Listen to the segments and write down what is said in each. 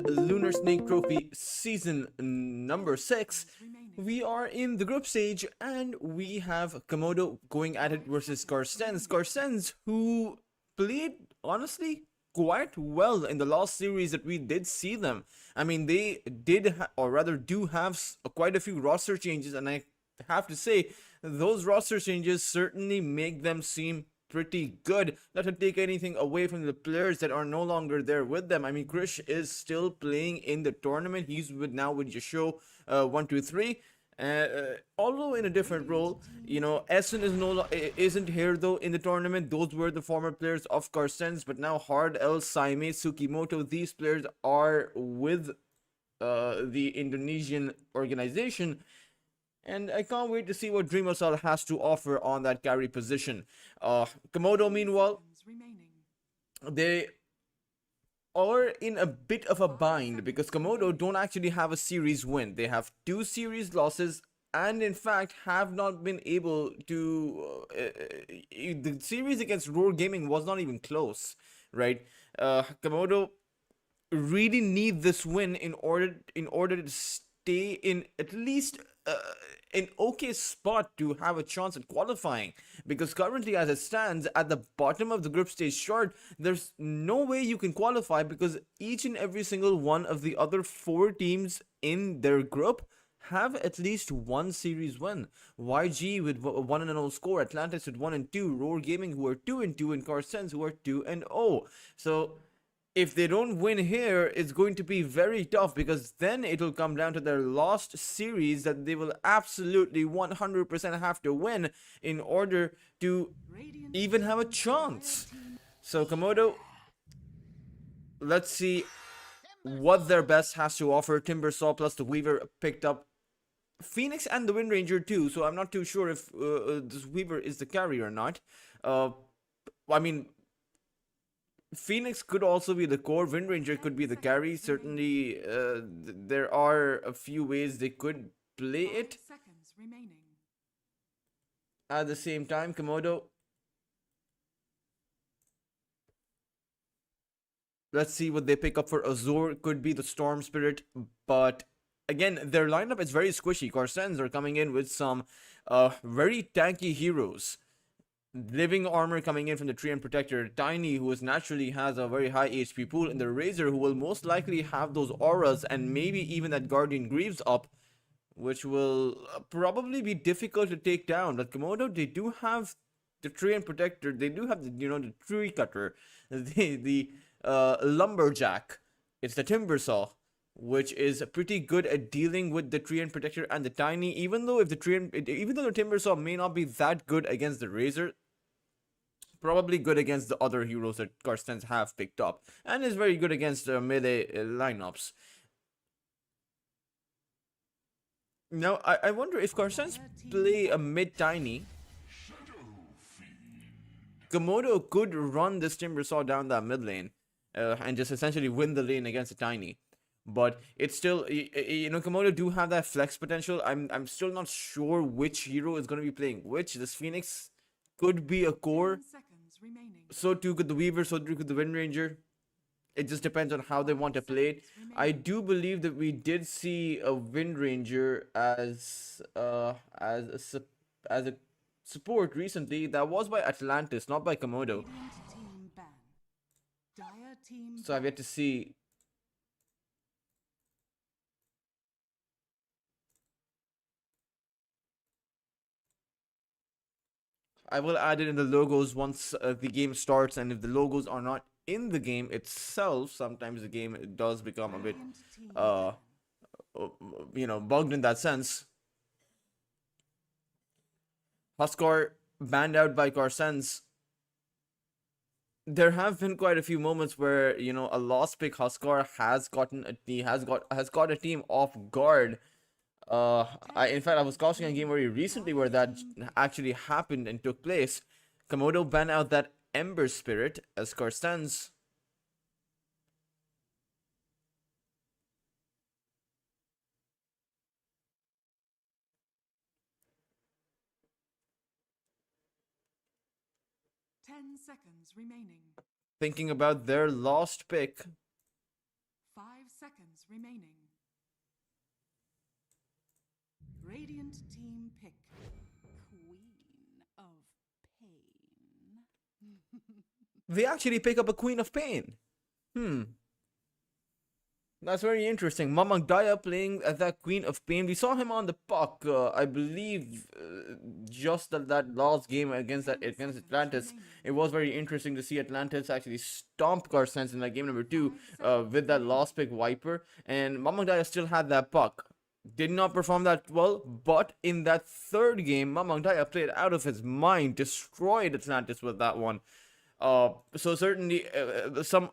Lunar Snake Trophy season number 6. We are in the group stage and we have Komodo going at it versus Carstensz. Carstensz, who played honestly quite well in the last series that we did see them. I mean, they did or rather do have quite a few roster changes, and I have to say those roster changes certainly make them seem pretty good. Not to take anything away from the players that are no longer there with them. I mean, Krish is still playing in the tournament. He's now with Yasho 123. Although in a different role, you know, Essen isn't here though in the tournament. Those were the former players of Carstensz, but now Hard L, Saime, Tsukimoto, these players are with the Indonesian organization. And I can't wait to see what Dreamersal has to offer on that carry position. Komodo, meanwhile, they are in a bit of a bind because Komodo don't actually have a series win. They have 2 series losses and in fact have not been able to... the series against Roar Gaming was not even close, right? Komodo really need this win in order to stay in at least an okay spot to have a chance at qualifying, because currently as it stands at the bottom of the group stage chart, there's no way you can qualify because each and every single one of the other 4 teams in their group have at least 1 series win. YG with 1-0 score, Atlantis with 1-2, Roar Gaming who are 2-2, and Carstensz who are 2-0. So if they don't win here, it's going to be very tough, because then it'll come down to their last series that they will absolutely 100% have to win in order to even have a chance. So Komodo, let's see what their best has to offer. Timbersaw plus the Weaver picked up Phoenix and the Wind Ranger too, so I'm not too sure if this Weaver is the carry or not. I mean, Phoenix could also be the core, Wind Ranger could be the carry. Certainly, there are a few ways they could play it. At the same time, Komodo, let's see what they pick up for Azure. Could be the Storm Spirit, but again, their lineup is very squishy. Carstensz are coming in with some very tanky heroes. Living Armor coming in from the Treant Protector, Tiny, who naturally has a very high HP pool, and the Razor, who will most likely have those auras and maybe even that Guardian Greaves up, which will probably be difficult to take down. But Komodo, they do have the Treant Protector, they do have the, you know, the Tree Cutter, the Lumberjack, it's the Timbersaw, which is pretty good at dealing with the Treant Protector and the Tiny. Even though the Timbersaw may not be that good against the Razor, probably good against the other heroes that Carstensz have picked up, and is very good against melee lineups. Now, I wonder if Carstensz play a mid-Tiny, Komodo could run this Timbersaw down that mid lane and just essentially win the lane against the Tiny. But it's still, you know, Komodo do have that flex potential. I'm still not sure which hero is going to be playing which. This Phoenix could be a core. So too could the Weaver, so too could the Wind Ranger. It just depends on how they want to play it. I do believe that we did see a Wind Ranger as a support recently. That was by Atlantis, not by Komodo. So I've yet to see. I will add it in the logos once the game starts, and if the logos are not in the game itself, sometimes the game does become a bit, you know, bugged in that sense. Huskar banned out by Carstensz. There have been quite a few moments where, you know, a lost pick Huskar has got a team off guard. In fact, I was casting a game very recently where that actually happened and took place. Komodo banned out that Ember Spirit as Carstensz. Thinking about their lost pick. seconds remaining. Radiant team pick. Queen of Pain. They actually pick up a Queen of Pain. That's very interesting. Mamang Daya playing as that Queen of Pain. We saw him on the puck, I believe, just that last game against Atlantis. It was very interesting to see Atlantis actually stomp Carstensz in that game number 2 with that last pick Viper. And Mamang Daya still had that puck. Did not perform that well, but in that third game, Mamang Daya played out of his mind, destroyed Atlantis with that one. So certainly some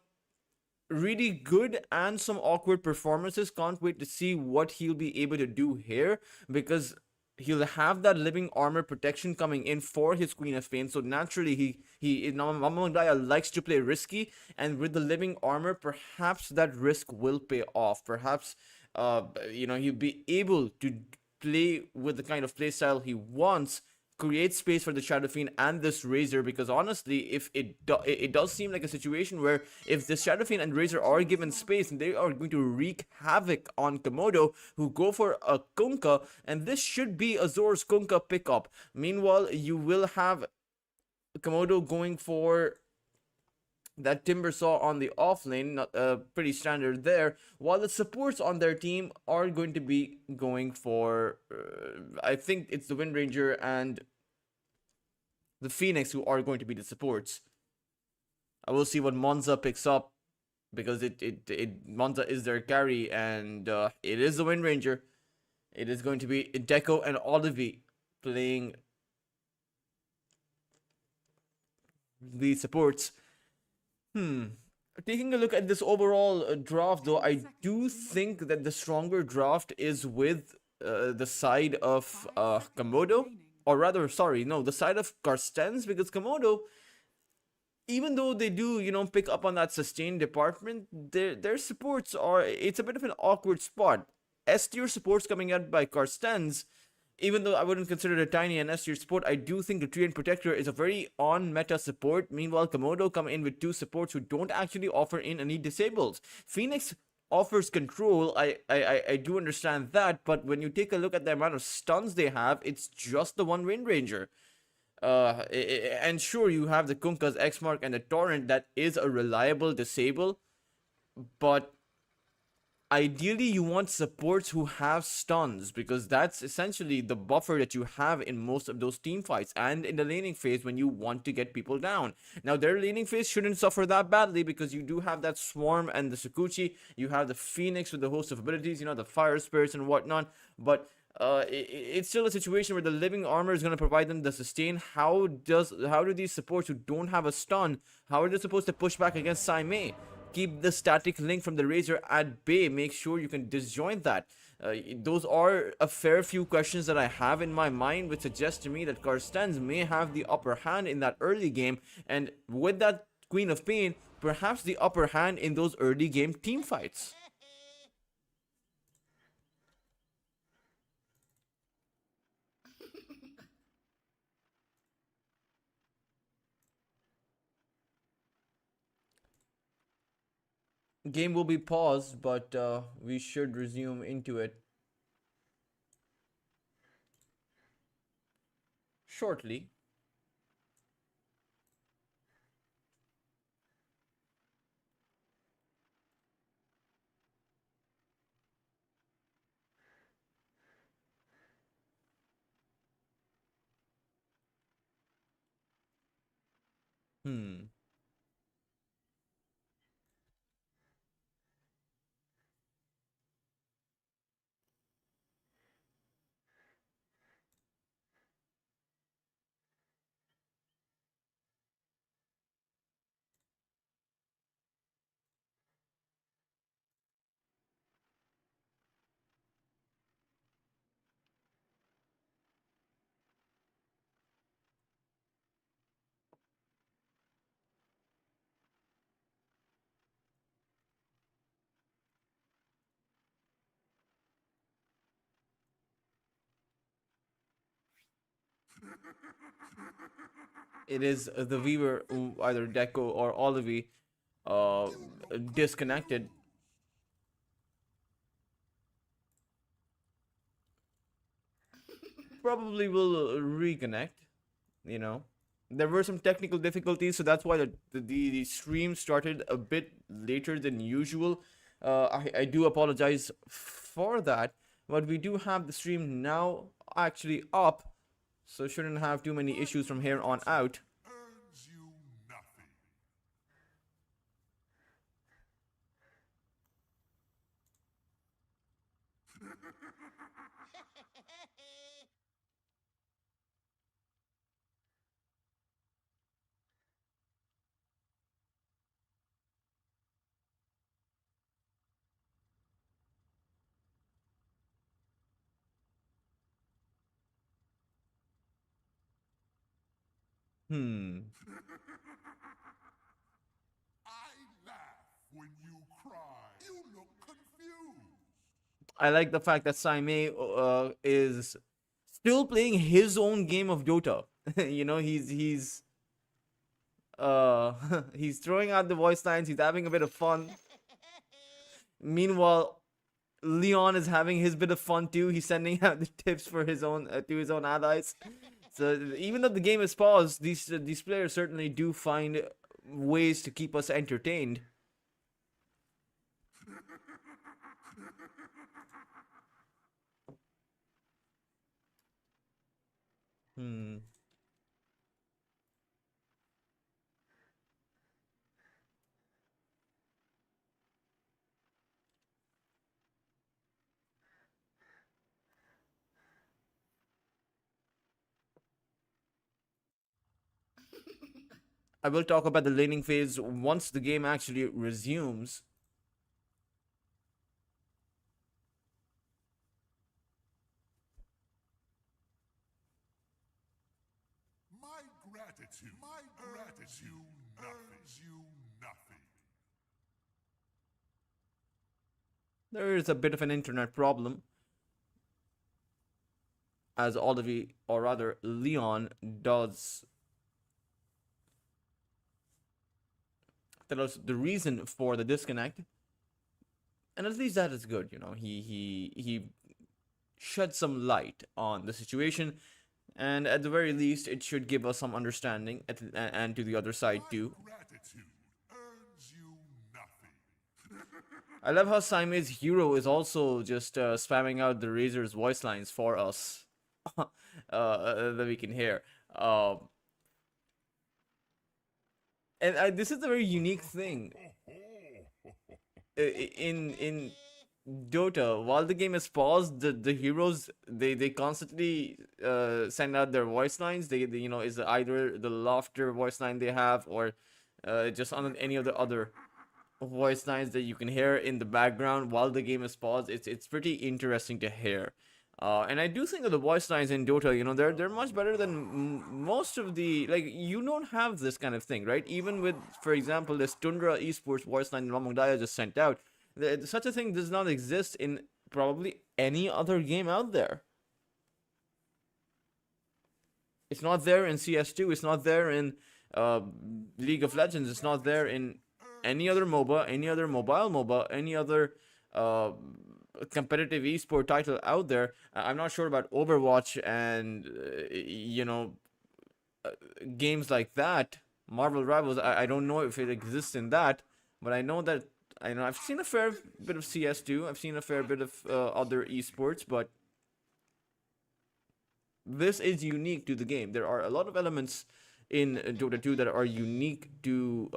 really good and some awkward performances. Can't wait to see what he'll be able to do here, because he'll have that living armor protection coming in for his Queen of Pain. So naturally, he Mamandaya likes to play risky, and with the living armor, perhaps that risk will pay off. Perhaps he'll be able to play with the kind of playstyle he wants, create space for the Shadow Fiend and this Razor, because honestly, if it does seem like a situation where if the Shadow Fiend and Razor are given space, and they are going to wreak havoc on Komodo, who go for a Kunkka, and this should be Azor's Kunkka pickup. Meanwhile, you will have Komodo going for that Timber Saw on the off lane, pretty standard there, while the supports on their team are going to be going for, I think it's the Wind Ranger and the Phoenix who are going to be the supports. I will see what Monza picks up, because Monza is their carry, and it is the Wind Ranger. It is going to be Deco and Olivi playing the supports. Taking a look at this overall draft, though, I do think that the stronger draft is with the side of Komodo. Or rather, sorry, no, the side of Carstensz, because Komodo, even though they do, pick up on that sustain department, their supports it's a bit of an awkward spot. S tier supports coming out by Carstensz, even though I wouldn't consider it a tiny and S tier support, I do think the Treant Protector is a very on-meta support. Meanwhile, Komodo come in with two supports who don't actually offer in any disables. Phoenix offers control, I do understand that, but when you take a look at the amount of stuns they have, it's just the one Wind Ranger. And sure, you have the Kunkka's X-Mark and the Torrent, that is a reliable disable, but ideally you want supports who have stuns, because that's essentially the buffer that you have in most of those team fights and in the laning phase when you want to get people down. Now their laning phase shouldn't suffer that badly, because you do have that Swarm and the Sakuchi, you have the Phoenix with the host of abilities, the Fire Spirits and whatnot, but it's still a situation where the living armor is going to provide them the sustain. How do these supports who don't have a stun, how are they supposed to push back against Saimei? Keep the static link from the Razor at bay. Make sure you can disjoint that. Those are a fair few questions that I have in my mind, which suggest to me that Carstensz may have the upper hand in that early game, and with that Queen of Pain, perhaps the upper hand in those early game team fights. Game will be paused, but we should resume into it shortly. It is the viewer, either Deco or Olivi, disconnected. probably will reconnect. You know, there were some technical difficulties, so that's why the stream started a bit later than usual. I do apologize for that, but we do have the stream now actually up, so shouldn't have too many issues from here on out. Earns you nothing. Hmm. I laugh when you cry. You look confused. I like the fact that Saime is still playing his own game of Dota. You know, he's throwing out the voice lines. He's having a bit of fun. Meanwhile, Leon is having his bit of fun too. He's sending out the tips for his own to his own allies. So even though the game is paused, these players certainly do find ways to keep us entertained. Hmm. I will talk about the laning phase once the game actually resumes. My gratitude earns you nothing. There is a bit of an internet problem, as Olivi, or rather Leon, does tell us the reason for the disconnect, and at least that is good. You know, he shed some light on the situation, and at the very least, it should give us some understanding, and to the other side too. My gratitude earns you nothing. I love how Saime's hero is also just spamming out the Razor's voice lines for us that we can hear. And this is a very unique thing in Dota. While the game is paused, the heroes they constantly send out their voice lines. They you know is either the laughter voice line they have or just on any of the other voice lines that you can hear in the background while the game is paused. It's pretty interesting to hear. And I do think that the voice lines in Dota, you know, they're much better than most of the like. You don't have this kind of thing, right? Even with, for example, this Tundra Esports voice line Ramong Daya just sent out, such a thing does not exist in probably any other game out there. It's not there in CS2. It's not there in uh, League of Legends. It's not there in any other MOBA, any other mobile MOBA, any other uh, competitive esport title out there. I'm not sure about Overwatch and you know games like that. Marvel Rivals. I don't know if it exists in that, but I know that I know I've seen a fair bit of CS2. I've seen a fair bit of other esports, but this is unique to the game. There are a lot of elements in Dota 2 that are unique to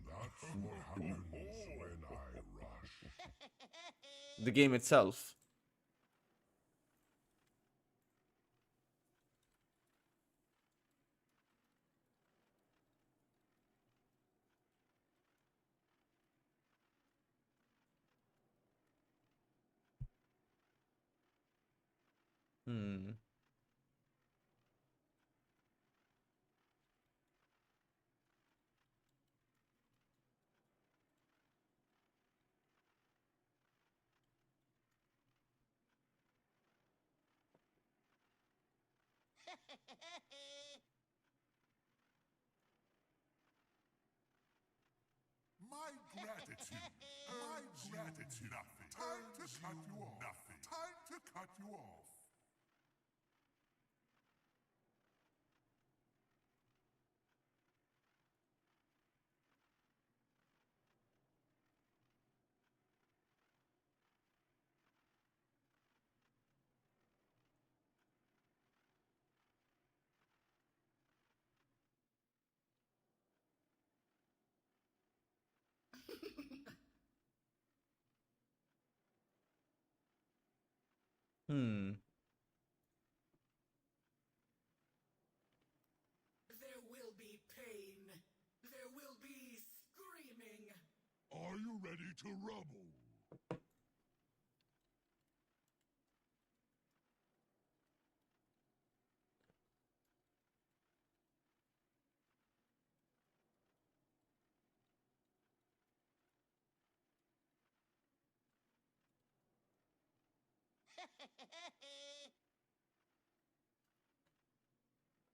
That's what happens when I rush. the game itself. Hmm. My gratitude. My gratitude. Nothing. Time to cut you off. Nothing. Time to cut you off. Hmm. There will be pain. There will be screaming. Are you ready to rumble?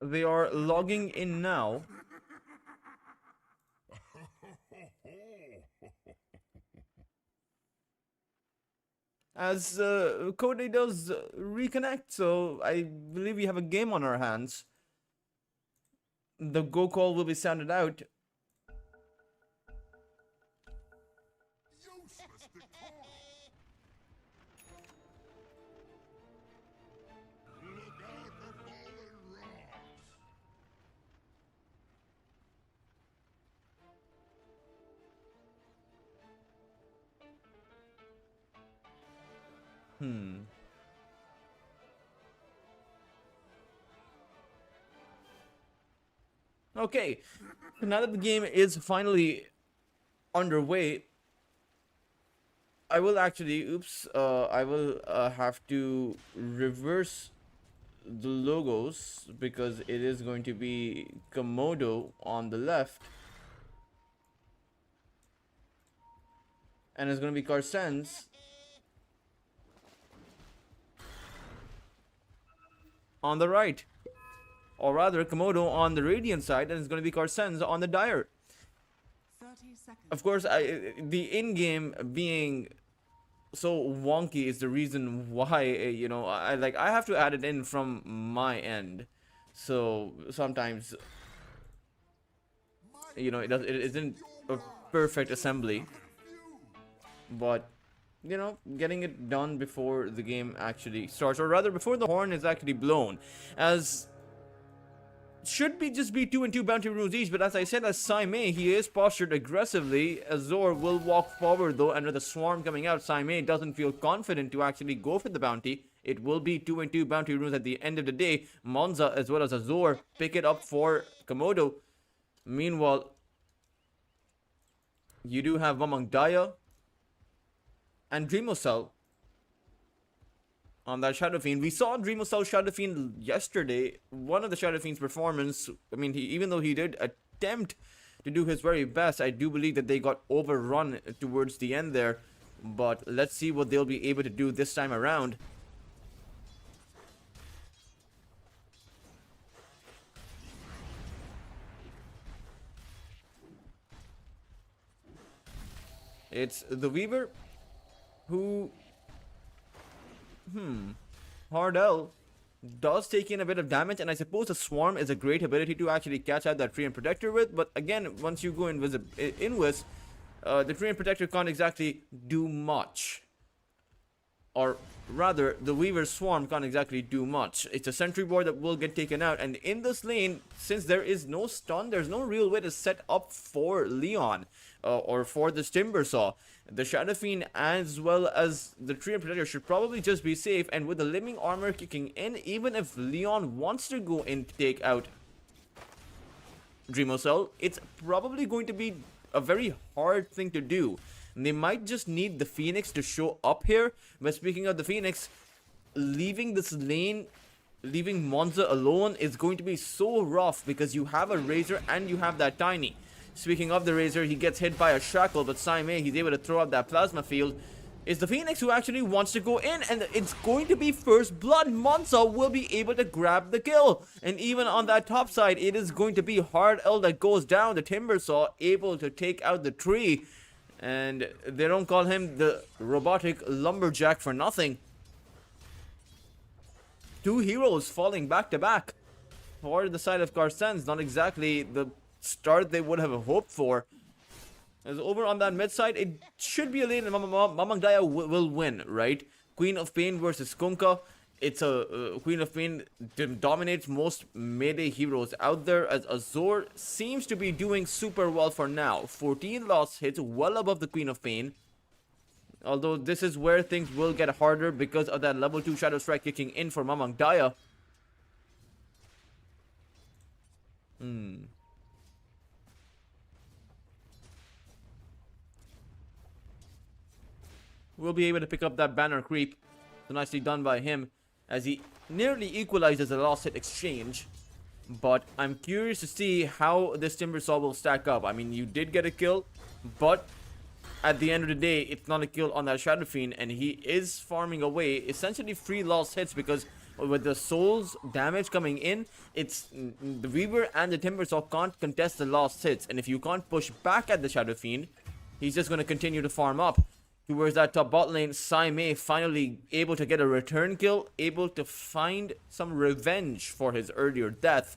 They are logging in now. As Cody does reconnect, so I believe we have a game on our hands. The go call will be sounded out. Useless decorum. Look out for fallen rocks. Hmm. Okay, now that the game is finally underway, I will actually, I will have to reverse the logos because it is going to be Komodo on the left and it's going to be Carstensz on the right, or rather Komodo on the Radiant side, and it's going to be Carstensz on the Dire. 30 seconds. Of course, the in-game being so wonky is the reason why I have to add it in from my end, so sometimes it isn't a perfect assembly, but getting it done before the game actually starts, or rather before the horn is actually blown, as should be just be 2 and 2 bounty runes each. But as I said, as Saimei, he is postured aggressively. Azor will walk forward though, and with the swarm coming out, Saimei doesn't feel confident to actually go for the bounty. It will be 2 and 2 bounty runes at the end of the day. Monza as well as Azor pick it up for Komodo. Meanwhile, you do have Mamang Daya and Dreamocell on that Shadow Fiend. We saw Dreamocell Shadow Fiend yesterday. One of the Shadow Fiend's performance, I mean, even though he did attempt to do his very best, I do believe that they got overrun towards the end there. But let's see what they'll be able to do this time around. It's the Weaver who... Hardell does take in a bit of damage, and I suppose the Swarm is a great ability to actually catch out that Tree and Protector with. But again, once you go Invis, the Tree and Protector can't exactly do much. Or rather, the Weaver's Swarm can't exactly do much. It's a sentry board that will get taken out, and in this lane, since there is no stun, there's no real way to set up for Leon or for this Timbersaw. The Shadow Fiend as well as the Tree and Protector should probably just be safe, and with the Living Armor kicking in, even if Leon wants to go in to take out Dreamocell, it's probably going to be a very hard thing to do. They might just need the Phoenix to show up here. But speaking of the Phoenix, leaving this lane, leaving Monza alone is going to be so rough because you have a Razor and you have that Tiny. Speaking of the Razor, he gets hit by a Shackle, but Saimei, he's able to throw up that Plasma Field. It's the Phoenix who actually wants to go in, and it's going to be first blood. Monza will be able to grab the kill. And even on that top side, it is going to be Hard L that goes down. The Timbersaw able to take out the tree. And they don't call him the robotic lumberjack for nothing. Two heroes falling back to back for the side of Carstensz. Not exactly the start they would have hoped for. As over on that mid side, it should be a lane and Mamang Daya will win, right? Queen of Pain versus Kunkka. It's a Queen of Pain dominates most melee heroes out there, as Azor seems to be doing super well for now. 14 lost hits, well above the Queen of Pain. Although this is where things will get harder because of that level 2 Shadow Strike kicking in for Mamang Daya. Will be able to pick up that banner creep. So nicely done by him, as he nearly equalizes the lost hit exchange. But I'm curious to see how this Timbersaw will stack up. I mean, you did get a kill, but at the end of the day, it's not a kill on that Shadow Fiend, and he is farming away essentially free lost hits, because with the Soul's damage coming in, it's the Weaver and the Timbersaw can't contest the lost hits, and if you can't push back at the Shadow Fiend, he's just going to continue to farm up. Towards that top bot lane, Sai Mei finally able to get a return kill, able to find some revenge for his earlier death.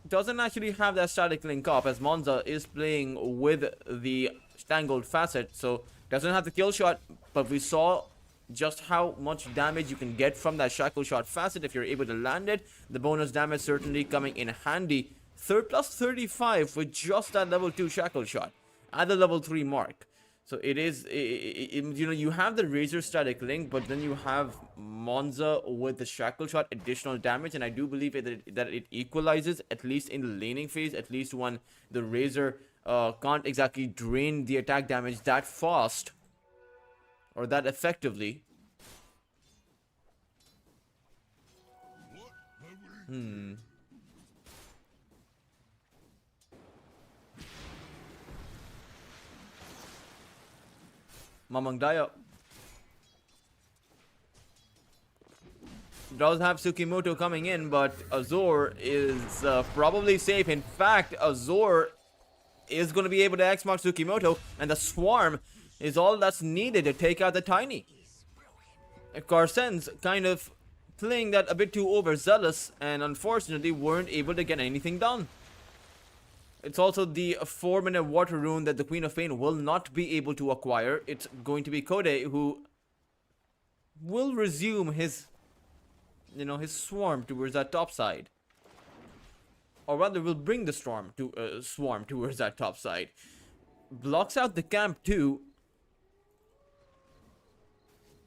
Doesn't actually have that static link up, as Monza is playing with the Tangled Facet, so doesn't have the kill shot, but we saw just how much damage you can get from that Shackle Shot Facet if you're able to land it. The bonus damage certainly coming in handy. Plus 35 with just that level 2 Shackle Shot at the level 3 mark. So it is, you know, you have the Razor static link, but then you have Monza with the Shackle Shot additional damage, and I do believe that it equalizes, at least in the laning phase, at least when the Razor can't exactly drain the attack damage that fast, or that effectively. Mamang Daya does have Tsukimoto coming in, but Azor is probably safe. In fact, Azor is going to be able to X-Mark Tsukimoto, and the Swarm is all that's needed to take out the Tiny. Carstensz kind of playing that a bit too overzealous, and unfortunately weren't able to get anything done. It's also the 4-minute water rune that the Queen of Pain will not be able to acquire. It's going to be Kode who will resume his, you know, his swarm towards that top side. Or rather, will bring the swarm towards that top side. Blocks out the camp too,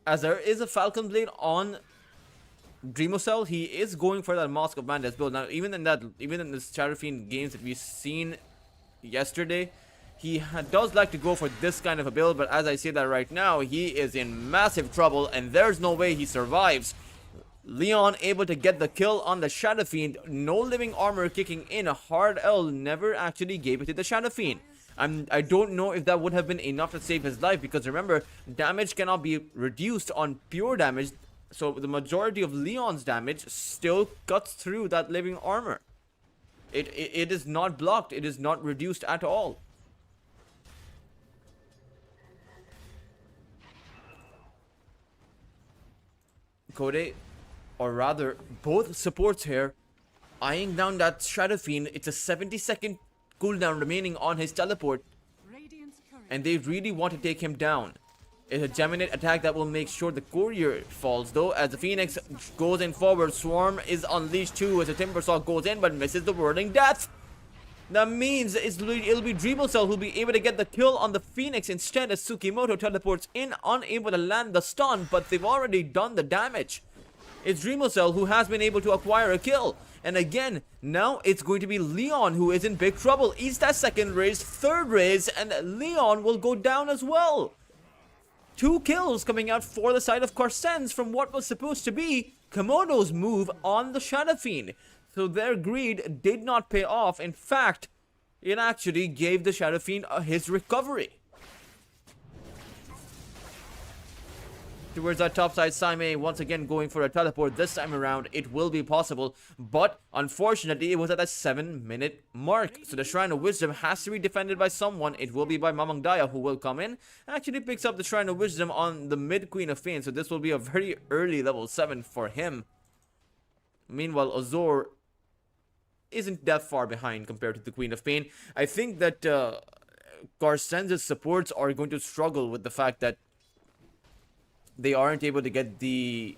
as there is a Falcon Blade on Dreamocell. He is going for that Mask of Madness build. Now, even in the Shadow Fiend games that we've seen yesterday, he does like to go for this kind of a build, but as I say that right now, he is in massive trouble, and there's no way he survives. Leon able to get the kill on the Shadow Fiend. No living armor kicking in. A hard L never actually gave it to the Shadow Fiend. I don't know if that would have been enough to save his life, because remember, damage cannot be reduced on pure damage. So the majority of Leon's damage still cuts through that living armor. It is not blocked. It is not reduced at all. Kode, or rather both supports here, eyeing down that Shadow Fiend. It's a 70-second cooldown remaining on his teleport, and they really want to take him down. It's a Geminate attack that will make sure the courier falls, though, as the Phoenix goes in forward. Swarm is unleashed too, as the Timbersaw goes in but misses the Whirling Death. That means it'll be Dreamocell who'll be able to get the kill on the Phoenix instead, as Tsukimoto teleports in, unable to land the stun, but they've already done the damage. It's Dreamocell who has been able to acquire a kill. And again, now it's going to be Leon who is in big trouble. He's that second raise, third raise, and Leon will go down as well. 2 kills coming out for the side of Carstensz from what was supposed to be Komodo's move on the Shadow Fiend. So their greed did not pay off. In fact, it actually gave the Shadow Fiend his recovery. towards that top side. Saime once again going for a teleport. This time around, it will be possible, but unfortunately, it was at a 7-minute mark. So the Shrine of Wisdom has to be defended by someone. It will be by Mamang Daya, who will come in. Actually picks up the Shrine of Wisdom on the mid Queen of Pain, so this will be a very early level 7 for him. Meanwhile, Azor isn't that far behind compared to the Queen of Pain. I think that Carstenz's supports are going to struggle with the fact that they aren't able to get the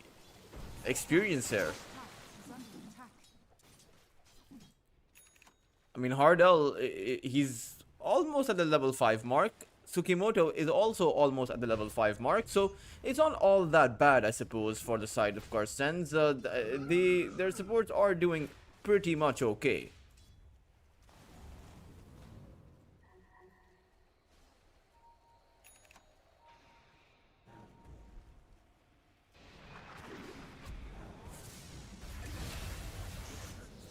experience here. I mean, Hardell, he's almost at the level 5 mark. Tsukimoto is also almost at the level 5 mark. So it's not all that bad, I suppose, for the side of Carstensz. Their supports are doing pretty much okay.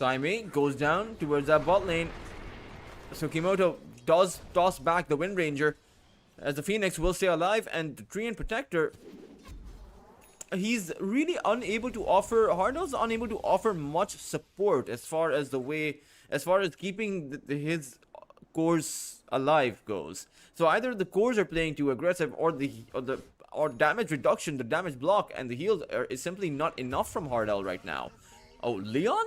Saime goes down towards that bot lane. Tsukimoto does toss back the Wind Ranger as the Phoenix will stay alive, and the Treant Protector, he's really unable to offer, Hardell's unable to offer much support as far as keeping his cores alive goes. So either the cores are playing too aggressive, or damage reduction, the damage block and the heals is simply not enough from Hardell right now. Oh, Leon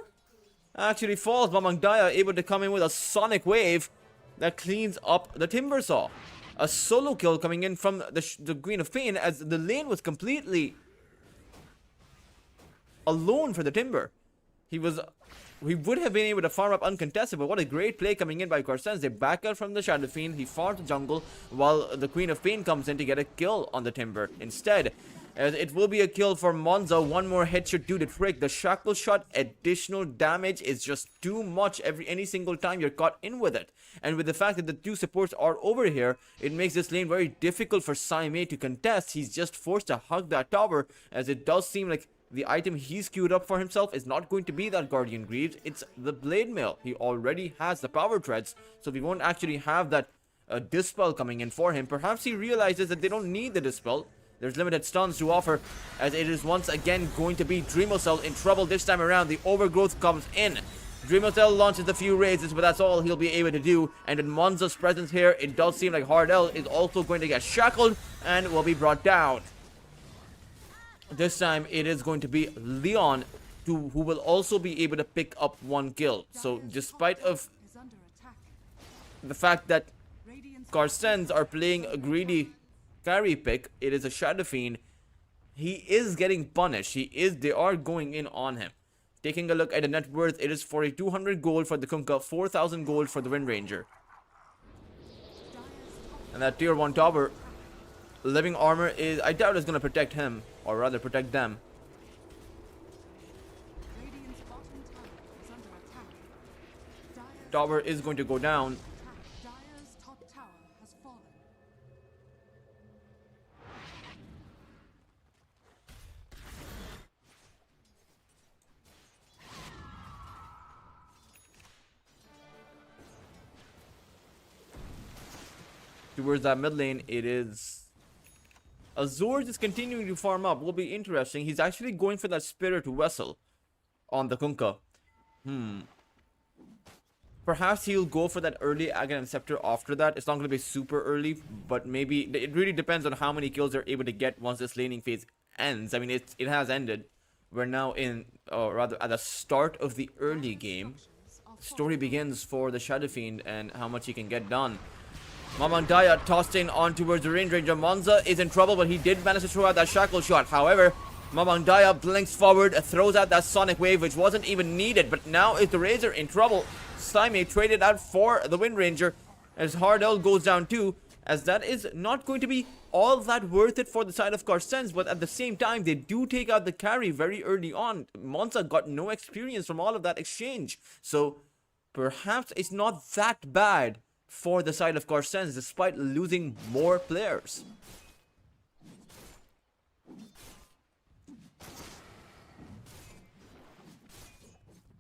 actually falls. Mamang Daya able to come in with a sonic wave that cleans up the Timber Saw. A solo kill coming in from the Queen of Pain, as the lane was completely alone for the Timber. He would have been able to farm up uncontested, but what a great play coming in by Carstensz. They back out from the Shadow Fiend. He farms the jungle while the Queen of Pain comes in to get a kill on the Timber instead. As it will be a kill for Monza. One more head should do the trick. The shackle shot additional damage is just too much any single time you're caught in with it. And with the fact that the two supports are over here, it makes this lane very difficult for Saime to contest. He's just forced to hug that tower, as it does seem like the item he's queued up for himself is not going to be that Guardian Greaves. It's the Blade Mail. He already has the Power Treads, so we won't actually have that Dispel coming in for him. Perhaps he realizes that they don't need the Dispel. There's limited stuns to offer, as it is once again going to be Dreamocell in trouble this time around. The Overgrowth comes in. Dreamocell launches a few raises, but that's all he'll be able to do. And in Monza's presence here, it does seem like Hardell is also going to get shackled and will be brought down. This time, it is going to be Leon who will also be able to pick up one kill. So, despite of the fact that Carstensz are playing a greedy carry pick, it is a Shadow Fiend. He is getting punished. They are going in on him. Taking a look at the net worth, it is 4,200 gold for the Kunkka, 4,000 gold for the Wind Ranger. And that tier 1 tower, living armor is, I doubt it's going to protect him, or rather protect them. Tower is going to go down. Towards that mid lane, it is Azor is continuing to farm up. Will be interesting. He's actually going for that Spirit Vessel on the Kunkka. Perhaps he'll go for that early Aghanim Scepter after that. It's not going to be super early, but maybe it really depends on how many kills they're able to get once this laning phase ends. I mean, it has ended. We're now in, or rather, at the start of the early game. Story begins for the Shadow Fiend and how much he can get done. Mamang Daya tossed in on towards the Range Ranger. Monza is in trouble, but he did manage to throw out that shackle shot. However, Mamang Daya blinks forward, throws out that Sonic Wave, which wasn't even needed. But now is the Razor in trouble. Saime traded out for the Wind Ranger, as Hardell goes down too, as that is not going to be all that worth it for the side of Carstensz. But at the same time, they do take out the carry very early on. Monza got no experience from all of that exchange, so perhaps it's not that bad for the side of Carstensz, despite losing more players.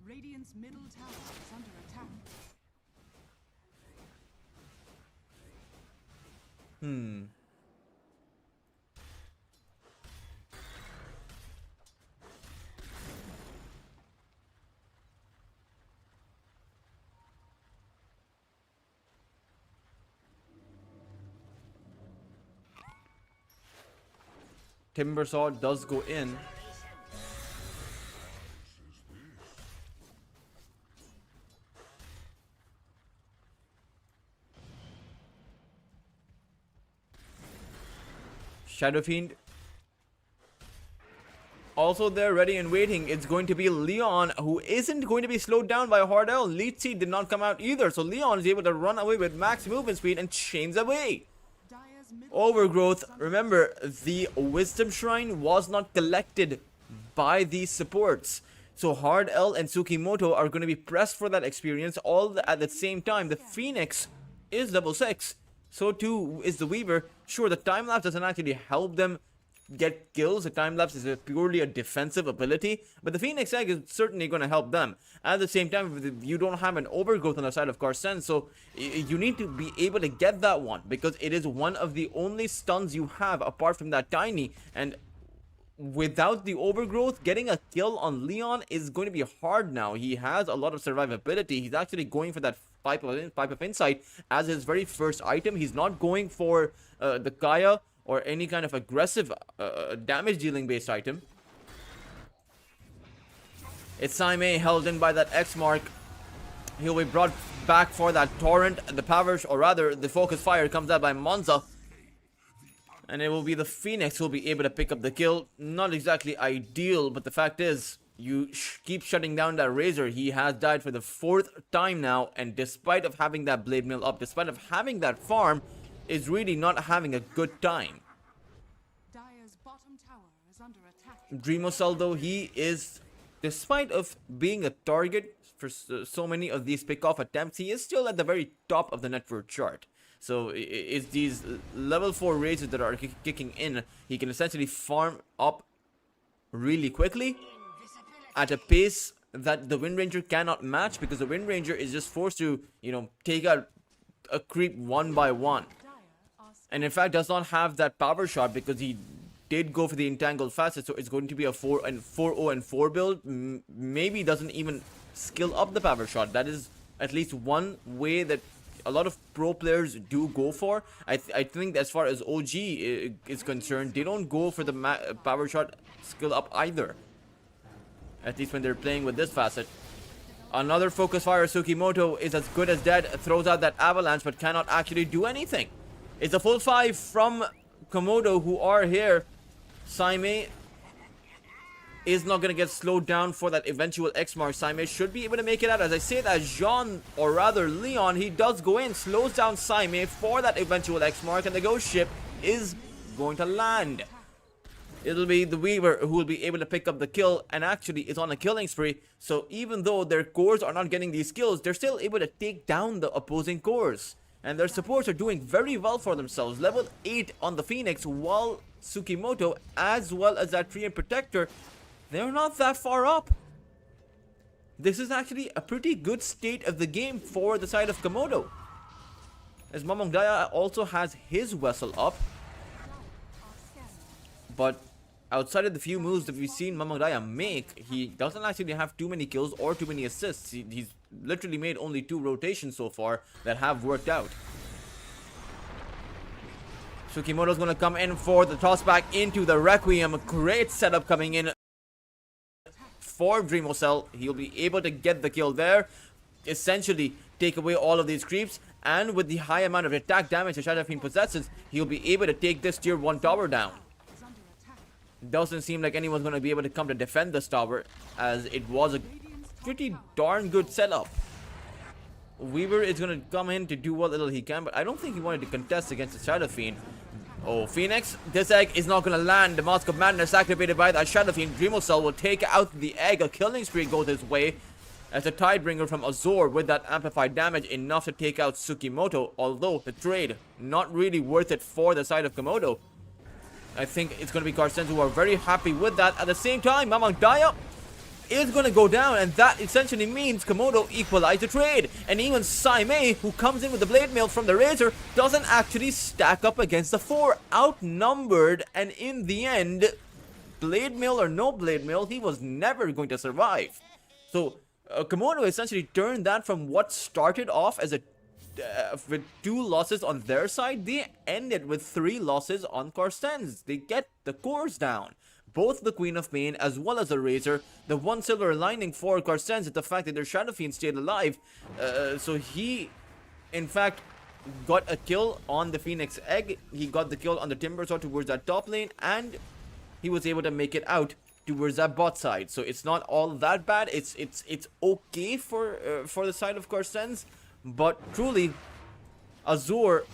Radiant's middle tower is under attack. Timber Saw does go in. Shadow Fiend also there, ready and waiting. It's going to be Leon, who isn't going to be slowed down by Hardell. Leech Seed did not come out either, so Leon is able to run away with max movement speed and chains away. Dire's middle Overgrowth. Remember, the Wisdom Shrine was not collected by these supports. So Hardell and Tsukimoto are going to be pressed for that experience all at the same time. The Phoenix is level 6. So too is the Weaver. Sure, the time lapse doesn't actually help them get kills. The time lapse is purely a defensive ability, but the Phoenix Egg is certainly going to help them. At the same time, you don't have an Overgrowth on the side of Carstensz, so you need to be able to get that one, because it is one of the only stuns you have apart from that Tiny, and without the Overgrowth, getting a kill on Leon is going to be hard now. He has a lot of survivability. He's actually going for that Pipe of Insight as his very first item. He's not going for the Kaya or any kind of aggressive damage dealing based item. It's Saime held in by that X mark. He'll be brought back for that Torrent. The power, or rather the Focus Fire, comes out by Monza. And it will be the Phoenix who will be able to pick up the kill. Not exactly ideal, but the fact is, you keep shutting down that Razor. He has died for the 4th time now, and despite of having that Blade Mail up, despite of having that farm, is really not having a good time. Dire's bottom tower is under attack. Dreamosel, though, he is, despite of being a target for so many of these pick-off attempts, he is still at the very top of the network chart. So it's these level 4 Razors that are kicking in. He can essentially farm up really quickly at a pace that the Wind Ranger cannot match, because the Wind Ranger is just forced to, you know, take out a creep one by one. And in fact does not have that power shot, because he did go for the entangled facet, so it's going to be a 4-0-4 build. Maybe doesn't even skill up the power shot. That is at least one way that a lot of pro players do go for. I think as far as OG is concerned, they don't go for the power shot skill up either, at least when they're playing with this facet. Another Focus Fire. Tsukimoto is as good as dead, throws out that Avalanche but cannot actually do anything. It's a full 5 from Komodo, who are here. Saime is not going to get slowed down for that eventual X mark. Saime should be able to make it out. As I say that, Jean, or rather Leon, he does go in, slows down Saime for that eventual X mark, and the ghost ship is going to land. It'll be the Weaver who will be able to pick up the kill, and actually is on a killing spree. So even though their cores are not getting these kills, they're still able to take down the opposing cores. And their supports are doing very well for themselves. Level 8 on the Phoenix, while Tsukimoto, as well as that Treant Protector, they're not that far up. This is actually a pretty good state of the game for the side of Komodo, as Mamongdaya also has his vessel up. But outside of the few moves that we've seen Mamongdaya make, he doesn't actually have too many kills or too many assists. He's literally made only 2 rotations so far that have worked out. Tsukimoto's going to come in for the toss back into the Requiem. Great setup coming in for Dreamosel. He'll be able to get the kill there, essentially take away all of these creeps, and with the high amount of attack damage that Shadow Fiend possesses, he'll be able to take this tier 1 tower down. Doesn't seem like anyone's going to be able to come to defend this tower, as it was a pretty darn good setup. Weaver is going to come in to do what little he can, but I don't think he wanted to contest against the Shadow Fiend. Oh, Phoenix, this egg is not going to land. The Mask of Madness activated by that Shadow Fiend. Dreamosel will take out the egg. A killing spree goes his way, as a Tidebringer from Azor with that amplified damage, enough to take out Tsukimoto, although the trade not really worth it for the side of Komodo. I think it's going to be Carstensz who are very happy with that. At the same time, Mamongdaya is going to go down, and that essentially means Komodo equalize the trade. And even Saime, who comes in with the Blade Mail from the Razor, doesn't actually stack up against the 4. Outnumbered, and in the end, Blade Mail or no Blade Mail, he was never going to survive. So Komodo essentially turned that from what started off as a with 2 losses on their side. They ended with 3 losses on Carstensz. They get the cores down. Both the Queen of Pain as well as the Razor. The one silver lining for Carstensz is the fact that their Shadow Fiend stayed alive. So he, in fact, got a kill on the Phoenix Egg. He got the kill on the Timber Saw towards that top lane, and he was able to make it out towards that bot side. So it's not all that bad. It's okay for the side of Carstensz, but truly, Azure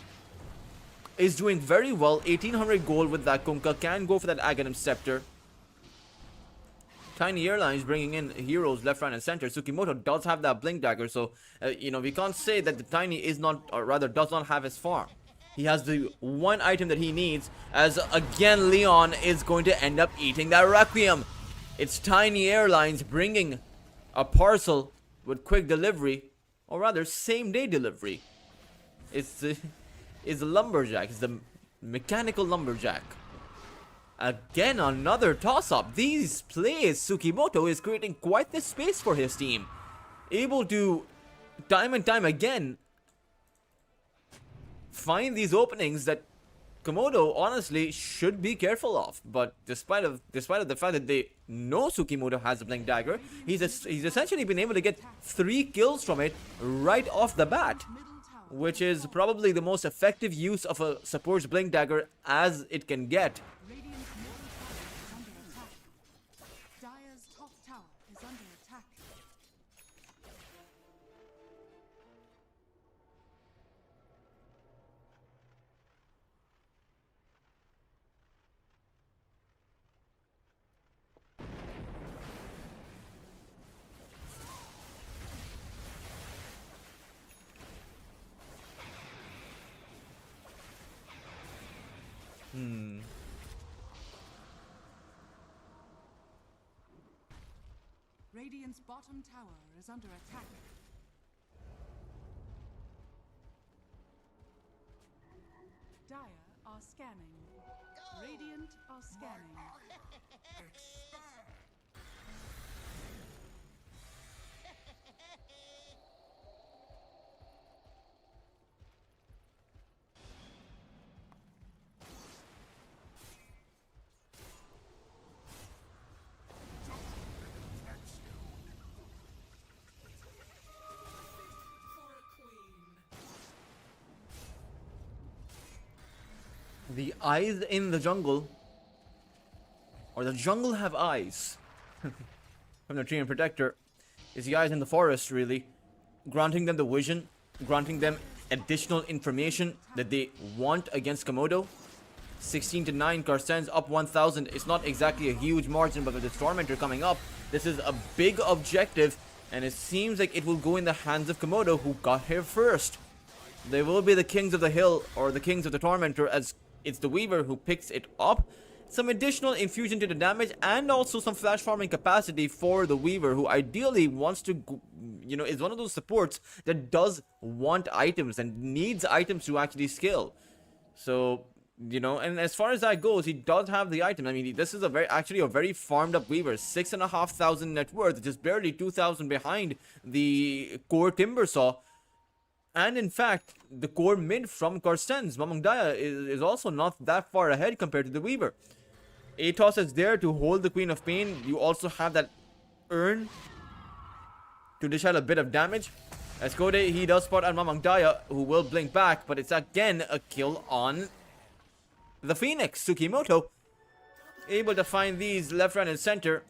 is doing very well. 1800 gold with that Kunkka, can go for that Aghanim Scepter. Tiny Airlines bringing in heroes left, right, and center. Tsukimoto does have that Blink Dagger, so you know, we can't say that the Tiny is not, or rather does not have his farm. He has the one item that he needs, as again Leon is going to end up eating that Requiem. It's Tiny Airlines bringing a parcel with quick delivery, or rather same day delivery. It's the Lumberjack. It's the mechanical Lumberjack. Again, another toss-up. These plays, Tsukimoto is creating quite the space for his team. Able to, time and time again, find these openings that Komodo honestly should be careful of. But despite of the fact that they know Tsukimoto has a Blink Dagger, he's essentially been able to get 3 kills from it right off the bat, which is probably the most effective use of a support's Blink Dagger as it can get. Radiant's middle tower is under attack. Dire's top tower is under attack. Radiant's bottom tower is under attack. Dire are scanning. Radiant are scanning. The eyes in the jungle, or the jungle have eyes, from the Tree and Protector, is the eyes in the forest, really, granting them the vision, granting them additional information that they want against Komodo. 16-9, Carstensz up 1000. It's not exactly a huge margin, but with the Tormentor coming up, this is a big objective, and it seems like it will go in the hands of Komodo, who got here first. They will be the kings of the hill, or the kings of the Tormentor, as it's the Weaver who picks it up. Some additional infusion to the damage, and also some flash farming capacity for the Weaver, who ideally wants to, you know, is one of those supports that does want items and needs items to actually skill. So, you know, and as far as that goes, he does have the item. I mean, this is actually a very farmed up Weaver. 6,500 net worth, just barely 2,000 behind the core Timber Saw. And in fact, the core mid from Carstensz, Mamang Daya, is also not that far ahead compared to the Weaver. Atos is there to hold the Queen of Pain. You also have that urn to dish out a bit of damage. As Kode, he does spot on Mamang Daya, who will blink back, but it's again a kill on the Phoenix. Tsukimoto able to find these left, right, and center.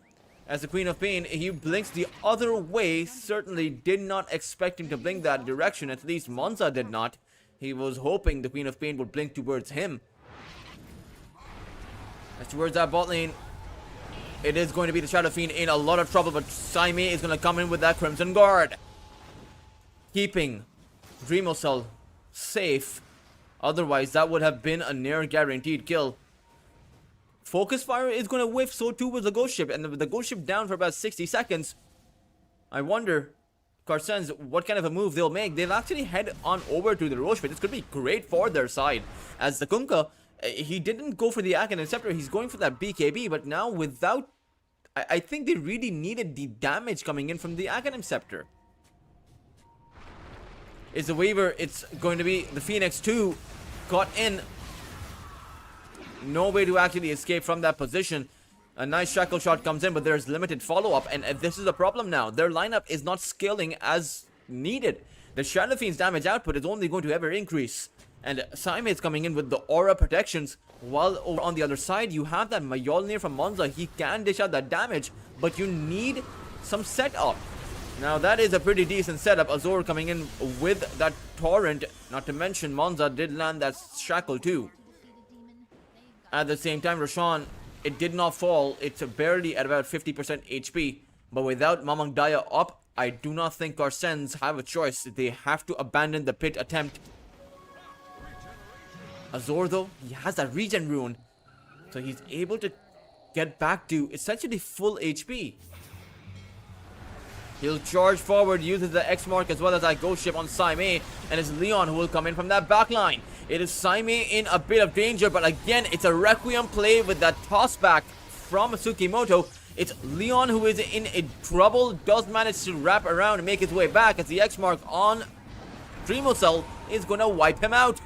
As the Queen of Pain, he blinks the other way. Certainly did not expect him to blink that direction. At least Monza did not. He was hoping the Queen of Pain would blink towards him. As towards that bot lane, it is going to be the Shadow Fiend in a lot of trouble, but Saime is going to come in with that Crimson Guard, keeping Dreamocell safe. Otherwise, that would have been a near guaranteed kill. Focus Fire is going to whiff, so too was the Ghost Ship, and the Ghost Ship down for about 60 seconds. I wonder, Carstensz, what kind of a move they'll make. They'll actually head on over to the Roche Pit. This could be great for their side, as the Kunkka, he didn't go for the Aghanim Scepter, he's going for that BKB, but now without, I think they really needed the damage coming in from the Aghanim Scepter. is the Weaver. It's going to be the Phoenix 2 caught in. No way to actually escape from that position. A nice shackle shot comes in, but there's limited follow-up, and this is the problem now. Their lineup is not scaling as needed. The Shadow Fiend's damage output is only going to ever increase. And Saime is coming in with the aura protections, while over on the other side, you have that Mjolnir from Monza. He can dish out that damage, but you need some setup. Now, that is a pretty decent setup. Azor coming in with that Torrent, not to mention Monza did land that Shackle too. At the same time, Roshan, it did not fall. It's barely at about 50% HP. But without Mamang Daya up, I do not think Carstensz have a choice. They have to abandon the pit attempt. Azor, though, he has that regen rune. So he's able to get back to essentially full HP. He'll charge forward, uses the X mark as well as that ghost ship on Saime. And it's Leon who will come in from that backline. It is Saime in a bit of danger, but again, it's a Requiem play with that toss back from Tsukimoto. It's Leon who is in a trouble, does manage to wrap around and make his way back as the X mark on Dreamocell is going to wipe him out.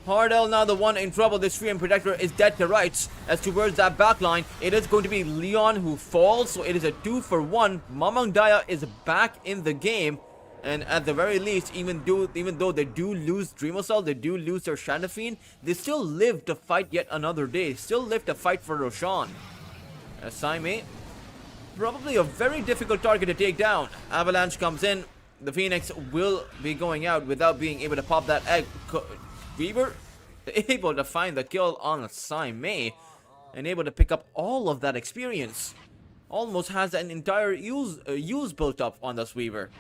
Hardell now the one in trouble. This Freedom Protector is dead to rights. As towards that backline, it is going to be Leon who falls. So it is a 2-for-1. Mamang Daya is back in the game. And at the very least, even though they do lose Dreamocell, they do lose their Shadow Fiend, they still live to fight yet another day. Still live to fight for Roshan. Saime, probably a very difficult target to take down. Avalanche comes in. The Phoenix will be going out without being able to pop that egg. Weaver able to find the kill on Saime and able to pick up all of that experience. Almost has an entire use built up on this Weaver.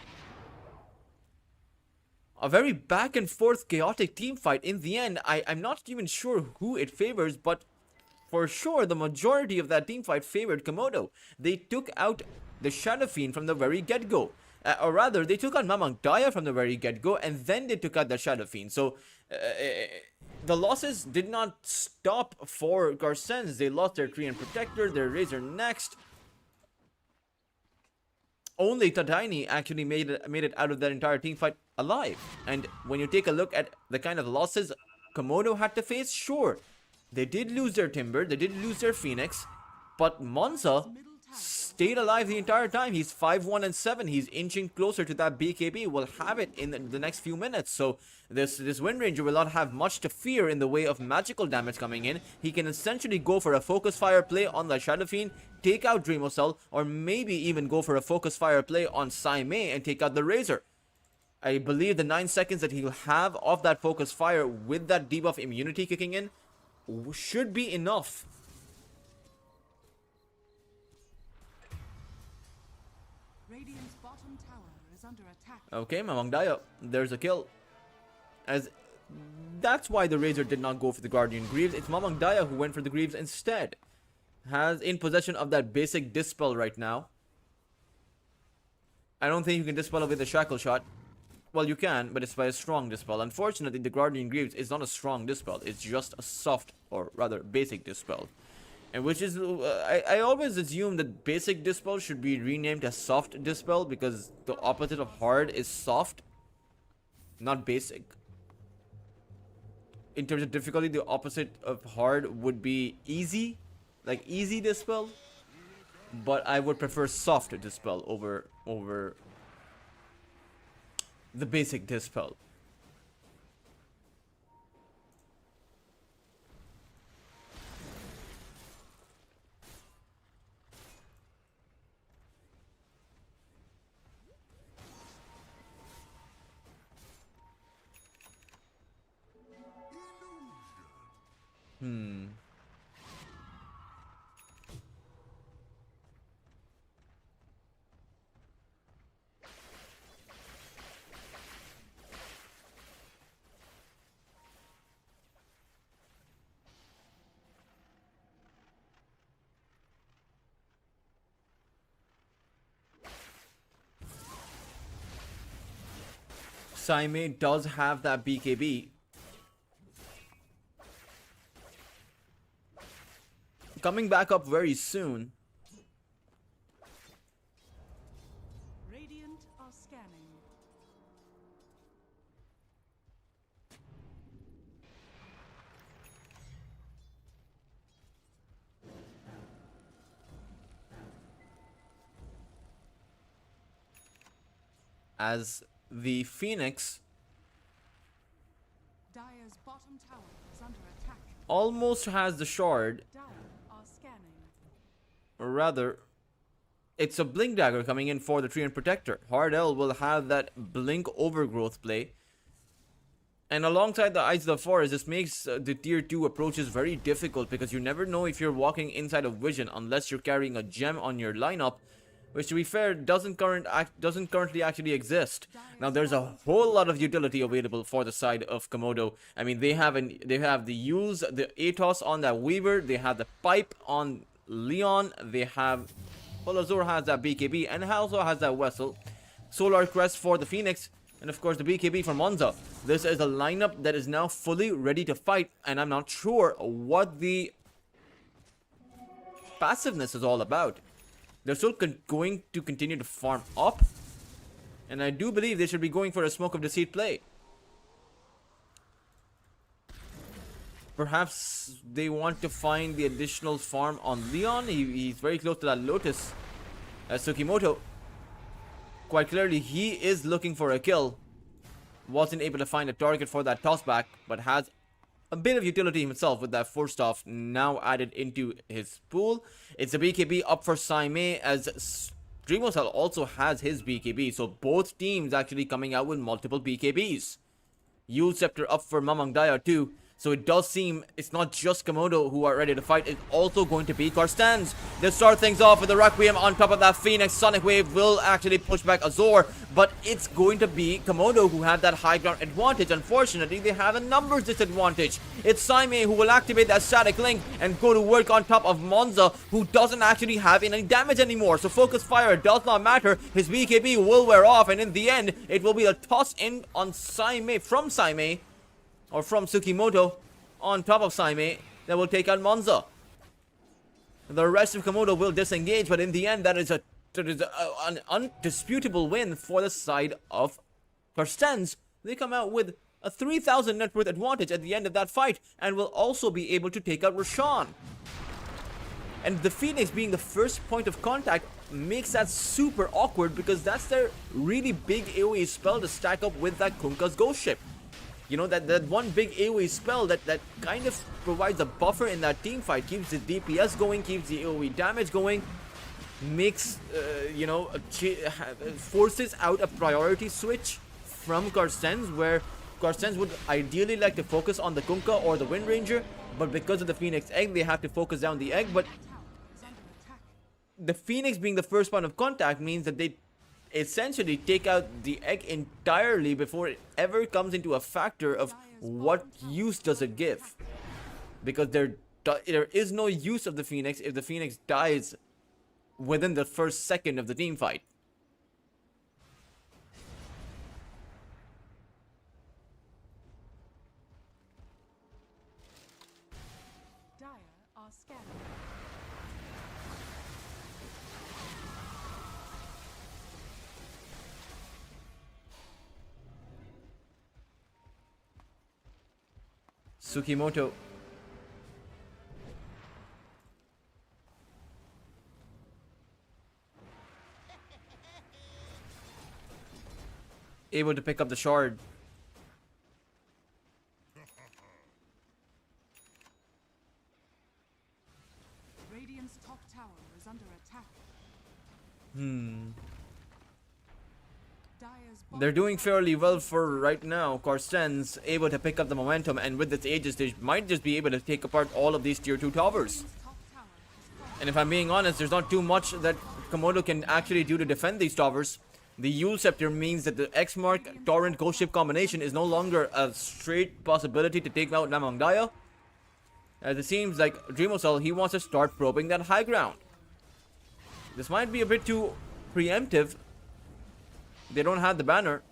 A very back and forth chaotic team fight. In the end, I'm not even sure who it favors, but for sure the majority of that team fight favored Komodo. They took out the Shadow Fiend from the very get-go. Or rather, they took out Mamang Daya from the very get-go, and then they took out the Shadow Fiend. So, the losses did not stop for Carstensz. They lost their Korean Protector, their Razor next. Only Tataini actually made it out of that entire team fight alive. And when you take a look at the kind of losses Komodo had to face, sure, they did lose their Timber, they did lose their Phoenix, but Monza stayed alive the entire time. He's 5-1-7. He's inching closer to that BKB. We'll have it in the next few minutes. So this Wind Ranger will not have much to fear in the way of magical damage coming in. He can essentially go for a focus fire play on the Shadow Fiend, take out Dreamocell, or maybe even go for a focus fire play on Saime and take out the Razor. I believe the 9 seconds that he'll have off that focus fire with that debuff immunity kicking in should be enough. Radiant's bottom tower is under attack. Okay, Mamang Daya, there's a kill. As that's why the Razor did not go for the Guardian Greaves. It's Mamang Daya who went for the Greaves instead. Has in possession of that basic Dispel right now. I don't think you can Dispel it with a Shackle Shot. Well, you can, but it's by a strong Dispel. Unfortunately, the Guardian Greaves is not a strong Dispel. It's just a soft, or rather, basic Dispel. And which is, I always assume that basic Dispel should be renamed as soft Dispel because the opposite of hard is soft, not basic. In terms of difficulty, the opposite of hard would be easy, like easy Dispel. But I would prefer soft Dispel over the basic Dispel. Saime does have that BKB. Coming back up very soon. Radiant are scanning. as the Phoenix Dire's bottom tower is under attack. almost has the shard, Dire are scanning. or rather, it's a Blink Dagger coming in for the Treant Protector. Hardell will have that Blink Overgrowth play. And alongside the Eyes of the Forest, this makes the tier 2 approaches very difficult because you never know if you're walking inside of vision unless you're carrying a gem on your lineup, which to be fair doesn't currently actually exist. Now there's a whole lot of utility available for the side of Komodo. I mean, they have the use, the Atos on that Weaver, they have the Pipe on Leon, they have Azor has that BKB, and also has that Vessel. Solar Crest for the Phoenix, and of course the BKB for Monza. This is a lineup that is now fully ready to fight, and I'm not sure what the passiveness is all about. They're still going to continue to farm up, and I do believe they should be going for a Smoke of Deceit play. Perhaps they want to find the additional farm on Leon. He's very close to that Lotus. As Tsukimoto, quite clearly, he is looking for a kill. Wasn't able to find a target for that tossback, but has a bit of utility himself with that Force Off now added into his pool. It's a BKB up for Saime, as Dreamosel also has his BKB. So both teams actually coming out with multiple BKBs. Yule Scepter up for Mamang Daya too. So it does seem it's not just Komodo who are ready to fight. It's also going to be Carstensz. They start things off with the Requiem on top of that Phoenix. Sonic Wave will actually push back Azor, but it's going to be Komodo who have that high ground advantage. Unfortunately, they have a numbers disadvantage. It's Saime who will activate that Static Link and go to work on top of Monza, who doesn't actually have any damage anymore. So Focus Fire does not matter. His BKB will wear off, and in the end, it will be a toss in on Saime from Saime, or from Tsukimoto on top of Saime, that will take out Monza. The rest of Komodo will disengage, but in the end, that is an undisputable win for the side of Carstensz. They come out with a 3,000 net worth advantage at the end of that fight, and will also be able to take out Roshan. And the Phoenix being the first point of contact makes that super awkward, because that's their really big AoE spell to stack up with that Kunkka's Ghost Ship. You know, that one big AoE spell that kind of provides a buffer in that team fight, keeps the DPS going, keeps the AoE damage going, makes, forces out a priority switch from Carstensz, where Carstensz would ideally like to focus on the Kunkka or the Wind Ranger, but because of the Phoenix Egg, they have to focus down the Egg. But the Phoenix being the first point of contact means that they essentially take out the Egg entirely before it ever comes into a factor of what use does it give, because there is no use of the Phoenix if the Phoenix dies within the first second of the team fight. Dire are scanning. Tsukimoto able to pick up the shard. Radiant's top tower is under attack. Dire's They're bottom doing tower fairly is well under for right now. Carstensz able to pick up the momentum, and with its Aegis, they might just be able to take apart all of these tier 2 towers. Radiant's top tower is falling. And if I'm being honest, there's not too much that Komodo can actually do to defend these towers. The Yule Scepter means that the X-Mark Torrent Ghost Ship combination is no longer a straight possibility to take out Namang Daya, as it seems like Dreamosel, he wants to start probing that high ground. This might be a bit too preemptive. They don't have the banner.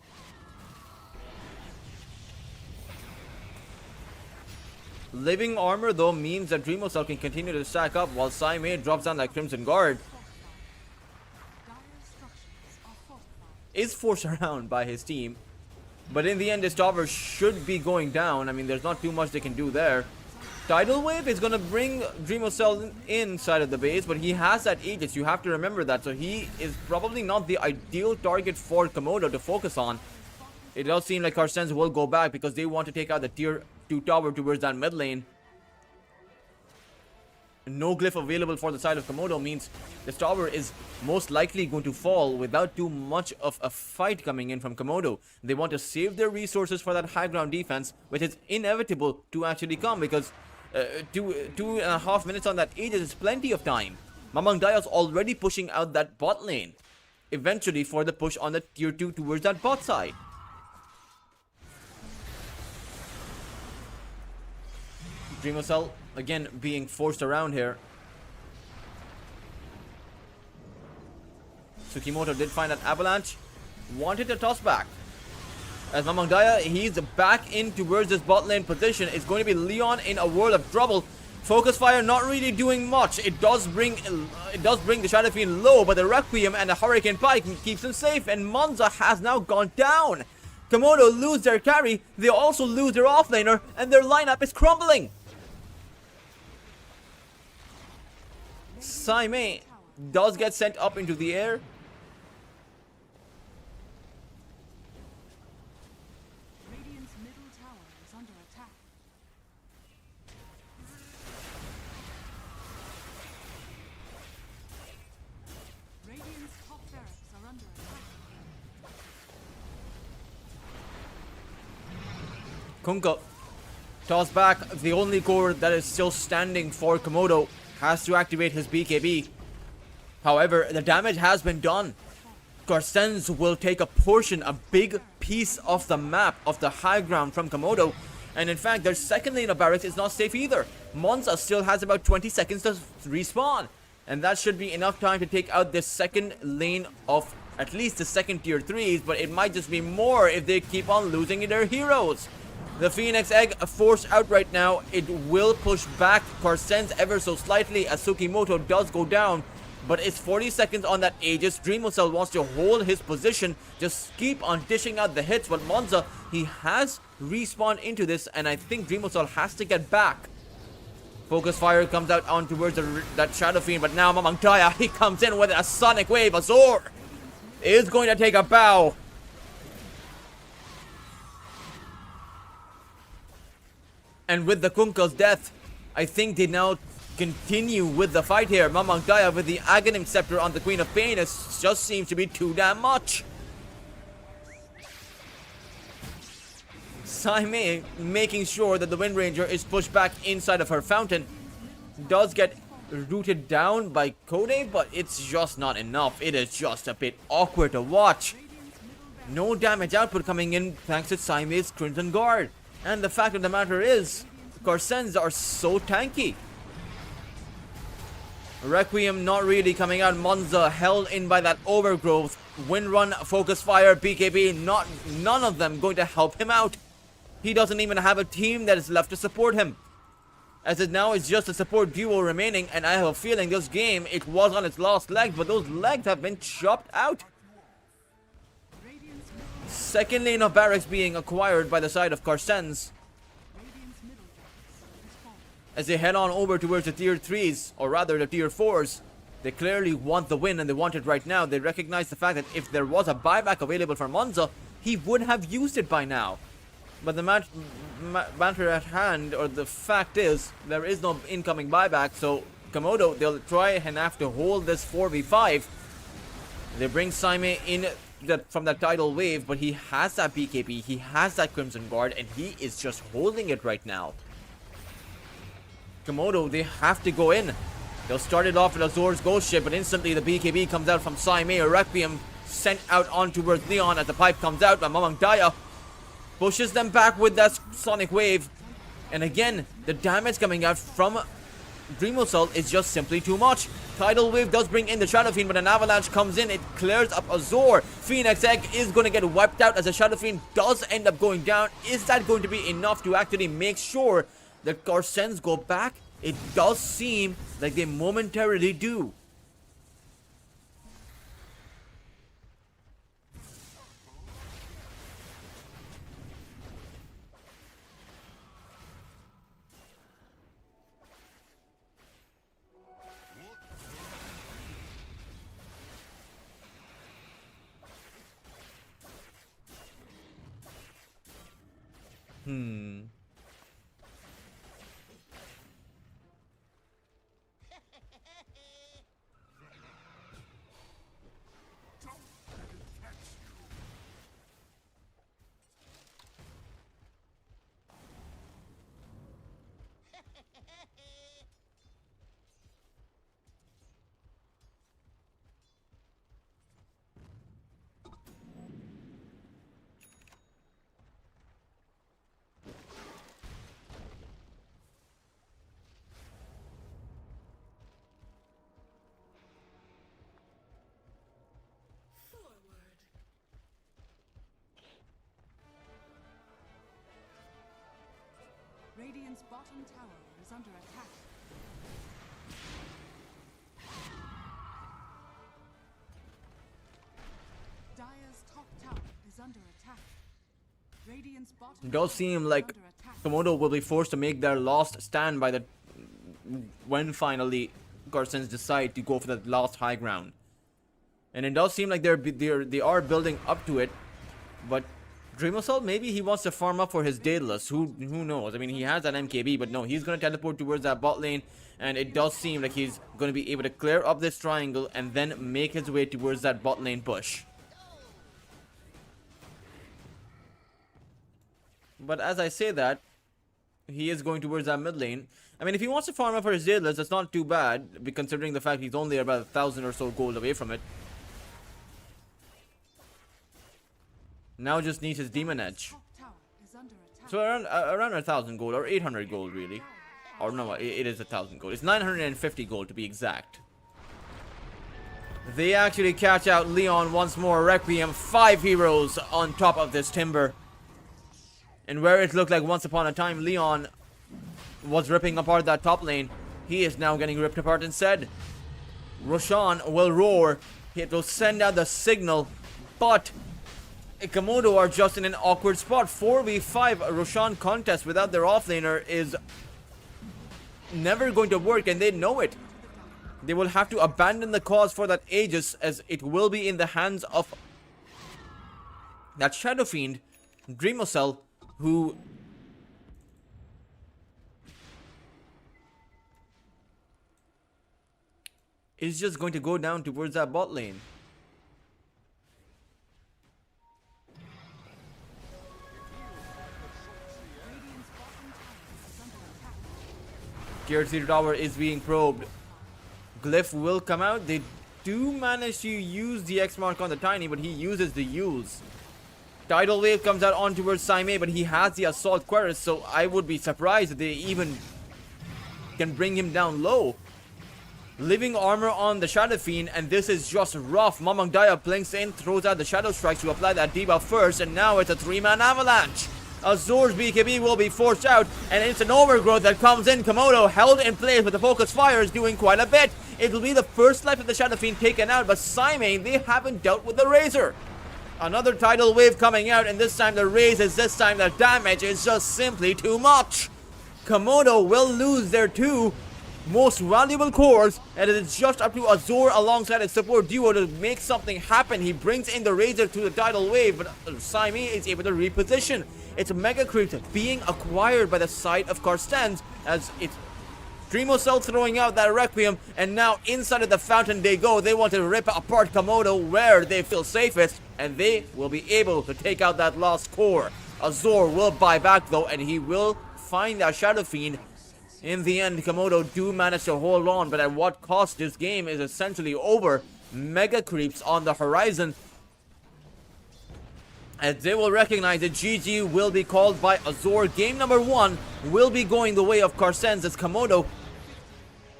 Living armor though means that Dreamosel can continue to stack up while Saime drops down that Crimson Guard. Dire's structures are fortified. Is forced around by his team, but in the end, this tower should be going down. I mean, there's not too much they can do there. Tidal Wave is gonna bring Dreamocell inside of the base, but he has that Aegis. You have to remember that. So he is probably not the ideal target for Komodo to focus on. It does seem like Carstensz will go back because they want to take out the tier 2 tower towards that mid lane. No glyph available for the side of Komodo means this tower is most likely going to fall without too much of a fight coming in from Komodo. They want to save their resources for that high ground defense, which is inevitable to actually come because 2.5 minutes on that Aegis is plenty of time. Mamang Daya's already pushing out that bot lane, eventually for the push on the tier 2 towards that bot side. Dreamocell again being forced around here. Tsukimoto did find an avalanche. Wanted to toss back. As Mamang Daya, he's back in towards this bot lane position. It's going to be Leon in a world of trouble. Focus Fire not really doing much. It does bring the Shadow Fiend low, but the Requiem and the Hurricane Pike keeps him safe, and Monza has now gone down. Komodo lose their carry. They also lose their offlaner, and their lineup is crumbling. Saime does get sent up into the air. Radiant's middle tower is under attack. Radiant's top barracks are under attack. Kunkka toss back. The only core that is still standing for Komodo has to activate his BKB. However, the damage has been done. Carstensz will take a portion, a big piece of the map of the high ground from Komodo. And in fact, their second lane of barracks is not safe either. Monza still has about 20 seconds to respawn. And that should be enough time to take out this second lane of at least the second tier 3s. But it might just be more if they keep on losing their heroes. The Phoenix Egg forced out right now. It will push back Carstensz ever so slightly as Tsukimoto does go down. But it's 40 seconds on that Aegis. Dreamocell wants to hold his position. Just keep on dishing out the hits. But Monza, he has respawned into this. And I think Dreamocell has to get back. Focus Fire comes out on towards that Shadow Fiend. But now Mamang Daya, he comes in with a Sonic Wave. Azor is going to take a bow. And with the Kunkka's death, I think they now continue with the fight here. Mamang Daya with the Aghanim Scepter on the Queen of Pain just seems to be too damn much. Saime making sure that the Wind Ranger is pushed back inside of her fountain. Does get rooted down by Kode, but it's just not enough. It is just a bit awkward to watch. No damage output coming in thanks to Saime's Crimson Guard. And the fact of the matter is, Carstensz are so tanky. Requiem not really coming out. Monza held in by that Overgrowth. Wind Run, Focus Fire, BKB, none of them going to help him out. He doesn't even have a team that is left to support him. As it now is just a support duo remaining, and I have a feeling this game, it was on its last legs, but those legs have been chopped out. Second lane of barracks being acquired by the side of Carstensz. As they head on over towards the tier 3s, or rather the tier 4s, they clearly want the win and they want it right now. They recognize the fact that if there was a buyback available for Monza, he would have used it by now. But the matter at hand, or the fact is, there is no incoming buyback, so Komodo, they'll try and have to hold this 4v5. They bring Saime in from that tidal wave, but he has that BKB, he has that Crimson Guard, and he is just holding it right now. Komodo, they have to go in. They'll start it off with Azor's Ghost Ship, but instantly the BKB comes out from Saime. Requiem sent out on towards Leon as the pipe comes out, but Mamang Daya pushes them back with that Sonic Wave. And again, the damage coming out from Dreamocell is just simply too much. Tidal Wave does bring in the Shadow Fiend, but an Avalanche comes in. It clears up Azor. Phoenix Egg is going to get wiped out as the Shadow Fiend does end up going down. Is that going to be enough to actually make sure that Carstensz go back? It does seem like they momentarily do. Hmm. Forward. Radiant's bottom tower is under attack. Dire's top tower is under attack. Radiant's bottom It does tower seem is like under attack. Komodo will be forced to make their last stand by the when finally Carstensz decide to go for that last high ground. And it does seem like they are building up to it, but Dreamosol, maybe he wants to farm up for his Daedalus. Who knows? I mean, he has that MKB, but no, he's gonna teleport towards that bot lane, and it does seem like he's gonna be able to clear up this triangle and then make his way towards that bot lane push. But as I say that, he is going towards that mid lane. I mean, if he wants to farm up for his Daedalus, that's not too bad, considering the fact he's only about 1,000 or so gold away from it. Now just needs his Demon Edge. Top tower is under attack. So around 1,000 gold, or 800 gold really. Or no, it is 1,000 gold. It's 950 gold to be exact. They actually catch out Leon once more. Requiem, 5 heroes on top of this timber. And where it looked like once upon a time Leon was ripping apart that top lane, he is now getting ripped apart instead. Roshan will roar. It will send out the signal, but Komodo are just in an awkward spot. 4v5 Roshan contest without their offlaner is never going to work, and they know it. They will have to abandon the cause for that Aegis, as it will be in the hands of that Shadow Fiend, Dreamosol, who is just going to go down towards that bot lane. Radiant's bottom tower is under attack. Tier 0 tower is being probed. Glyph will come out. They do manage to use the X mark on the Tiny, but he uses the Yules. Tidal Wave comes out on towards Saime, but he has the Assault Cuirass, so I would be surprised if they even can bring him down low. Living Armor on the Shadow Fiend, and this is just rough. Mamang Daya blinks in, throws out the Shadow Strikes to apply that debuff first, and now it's a 3-man avalanche. Azur's BKB will be forced out, and it's an overgrowth that comes in. Komodo held in place, but the focus fire is doing quite a bit. It will be the first life of the Shadow Fiend taken out, but Saime, they haven't dealt with the Razor. Another tidal wave coming out, and this time the raise is this time the damage is just simply too much. Komodo will lose their 2 most valuable cores, and it is just up to Azur alongside his support duo to make something happen. He brings in the Razor to the tidal wave, but Saime is able to reposition. It's Mega Creep being acquired by the side of Carstensz, as it's Dreamosol throwing out that Requiem, and now inside of the fountain they go. They want to rip apart Komodo where they feel safest, and they will be able to take out that last core. Azur will buy back though, and he will find that Shadow Fiend. In the end, Komodo do manage to hold on, but at what cost? This game is essentially over. Mega Creeps on the horizon, as they will recognize that GG will be called by Azur. Game number 1 will be going the way of Carstensz, as Komodo,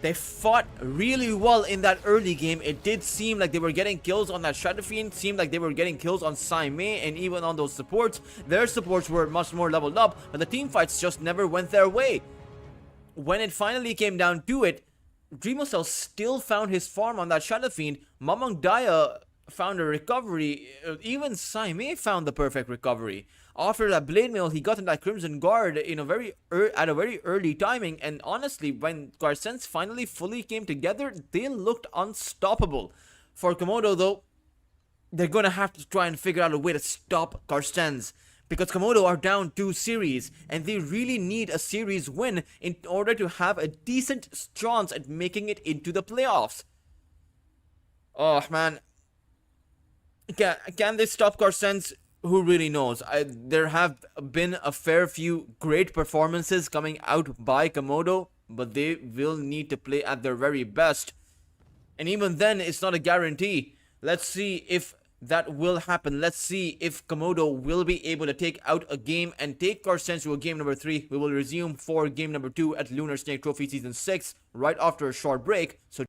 they fought really well in that early game. It did seem like they were getting kills on that Shadow Fiend, seemed like they were getting kills on Saime, and even on those supports. Their supports were much more leveled up, but the team fights just never went their way. When it finally came down to it, Dreamosol still found his farm on that Shadow Fiend. Mamang Daya found a recovery. Even Saime found the perfect recovery. After that Blade Mail, he got in that Crimson Guard in at a very early timing. And honestly, when Carstensz finally fully came together, they looked unstoppable. For Komodo though, they're gonna have to try and figure out a way to stop Carstensz, because Komodo are down 2 series and they really need a series win in order to have a decent chance at making it into the playoffs. Oh man, can they stop Carstensz? Who really knows? There have been a fair few great performances coming out by Komodo, but they will need to play at their very best. And even then, it's not a guarantee. Let's see if that will happen. Let's see if Komodo will be able to take out a game and take Carstensz to a game number 3. We will resume for game number 2 at Lunar Snake Trophy Season 6 right after a short break. So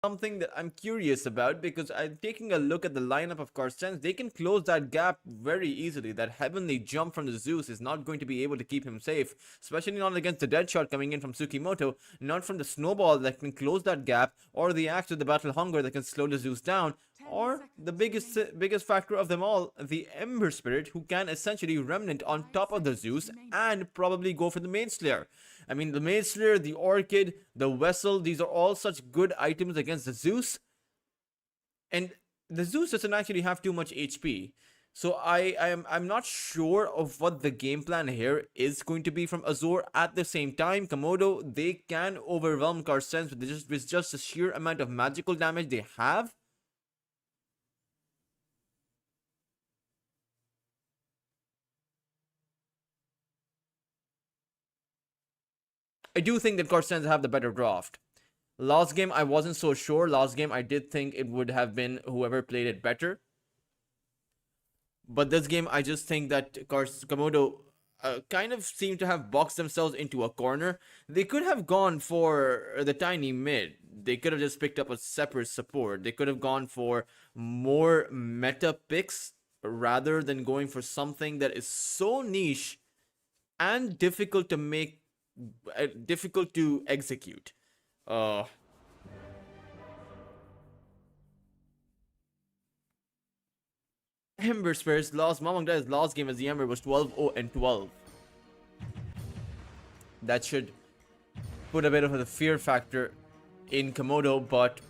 something that I'm curious about, because I'm taking a look at the lineup of Carstensz. They can close that gap very easily. That heavenly jump from the Zeus is not going to be able to keep him safe, especially not against the dead shot coming in from Tsukimoto, not from the snowball that can close that gap, or the axe with the battle hunger that can slow the Zeus down, or the biggest factor of them all, the Ember Spirit, who can essentially remnant on top of the Zeus and probably go for the Maid Slayer. I mean, the Maid Slayer, the Orchid, the Vessel, these are all such good items against the Zeus. And the Zeus doesn't actually have too much HP. So I'm not sure of what the game plan here is going to be from Azure. At the same time, Komodo, they can overwhelm Carstensz with just the sheer amount of magical damage they have. I do think that Carstensz have the better draft. Last game, I wasn't so sure. Last game, I did think it would have been whoever played it better. But this game, I just think that Komodo kind of seem to have boxed themselves into a corner. They could have gone for the tiny mid. They could have just picked up a separate support. They could have gone for more meta picks rather than going for something that is so niche and difficult to make, difficult to execute. Ember Spirits lost. Mamang Dai's last game as the Ember was 12-0-12. That should put a bit of a fear factor in Komodo, but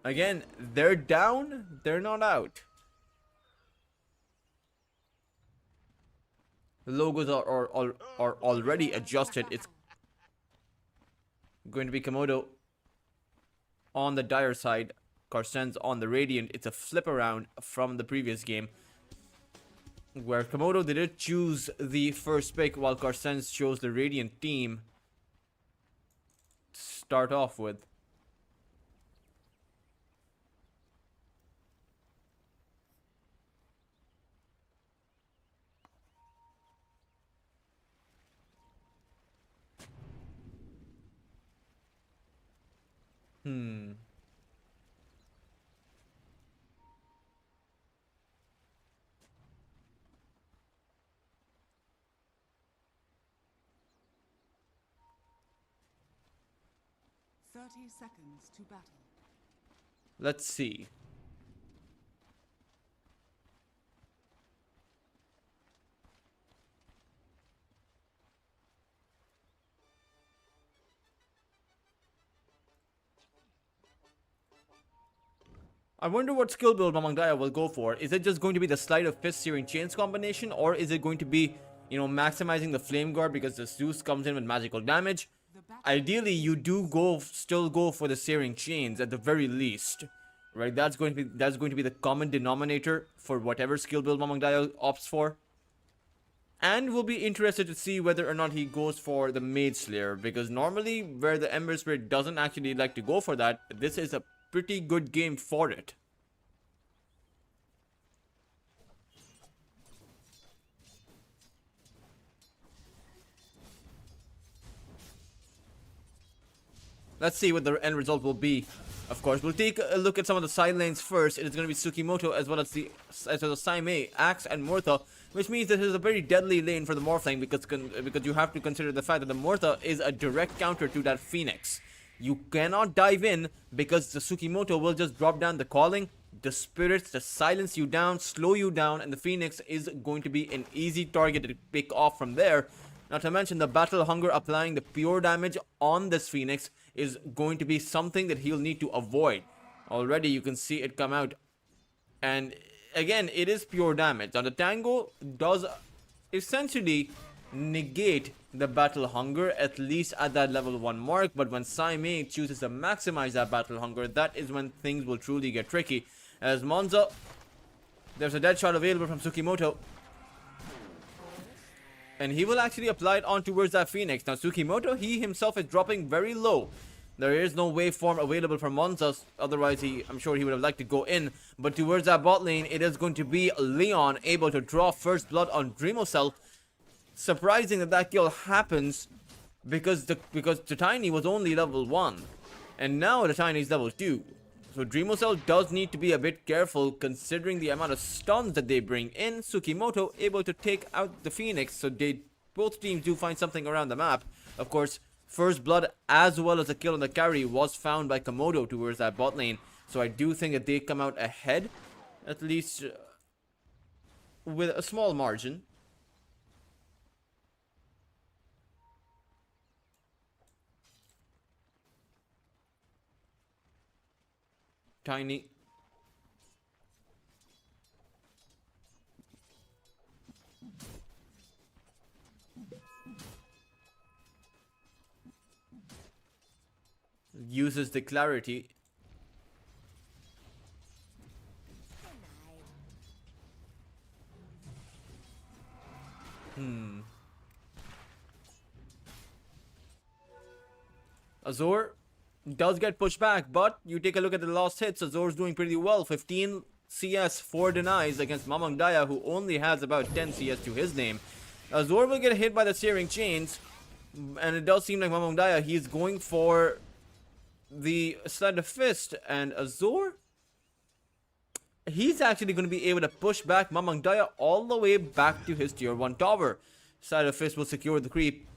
again, they're down, they're not out. The logos are already adjusted. It's going to be Komodo on the dire side, Carstensz on the Radiant. It's a flip around from the previous game, where Komodo, they did choose the first pick while Carstensz chose the Radiant team to start off with. Hmm. 30 seconds to battle. Let's see. I wonder what skill build Mamang Dai will go for. Is it just going to be the Sleight of Fist Searing Chains combination, or is it going to be, you know, maximizing the Flame Guard because the Zeus comes in with magical damage? Ideally, you do still go for the Searing Chains at the very least, right? That's going to be the common denominator for whatever skill build Mamang Dai opts for. And we'll be interested to see whether or not he goes for the Maid Slayer, because normally where the Ember Spirit doesn't actually like to go for that, this is a pretty good game for it. Let's see what the end result will be. Of course, we'll take a look at some of the side lanes first. It is going to be Tsukimoto as well as the Saimei, Axe, and Murtha, which means this is a very deadly lane for the Morphling, because you have to consider the fact that the Murtha is a direct counter to that Phoenix. You cannot dive in because the Tsukimoto will just drop down the calling, the spirits, to silence you down, slow you down, and the Phoenix is going to be an easy target to pick off from there. Not to mention the Battle Hunger applying the pure damage on this Phoenix is going to be something that he'll need to avoid. Already you can see it come out. And again, it is pure damage. Now the Tango does essentially negate the Battle Hunger, at least at that level 1 mark, but when Saimei chooses to maximize that Battle Hunger, that is when things will truly get tricky. As Monza, there's a dead shot available from Tsukimoto, and he will actually apply it on towards that Phoenix. Now Tsukimoto, he himself is dropping very low. There is no waveform available for Monza, otherwise I'm sure he would have liked to go in. But towards that bot lane, it is going to be Leon able to draw first blood on Dreamocell. Surprising that kill happens because Titani was only level 1. And now the Tiny's level 2. So Dreamocell does need to be a bit careful considering the amount of stuns that they bring in. Tsukimoto able to take out the Phoenix, so both teams do find something around the map. Of course, first blood as well as a kill on the carry was found by Komodo towards that bot lane. So I do think that they come out ahead, at least with a small margin. Tiny. Uses the clarity. Azor does get pushed back, but you take a look at the last hits. Azor's doing pretty well. 15 CS, 4 denies against Mamang Daya, who only has about 10 CS to his name. Azor will get hit by the searing chains, and it does seem like Mamang Daya, he's going for the sleight of fist, and Azor, he's actually going to be able to push back Mamang Daya all the way back to his tier 1 tower. Sleight of fist will secure the creep.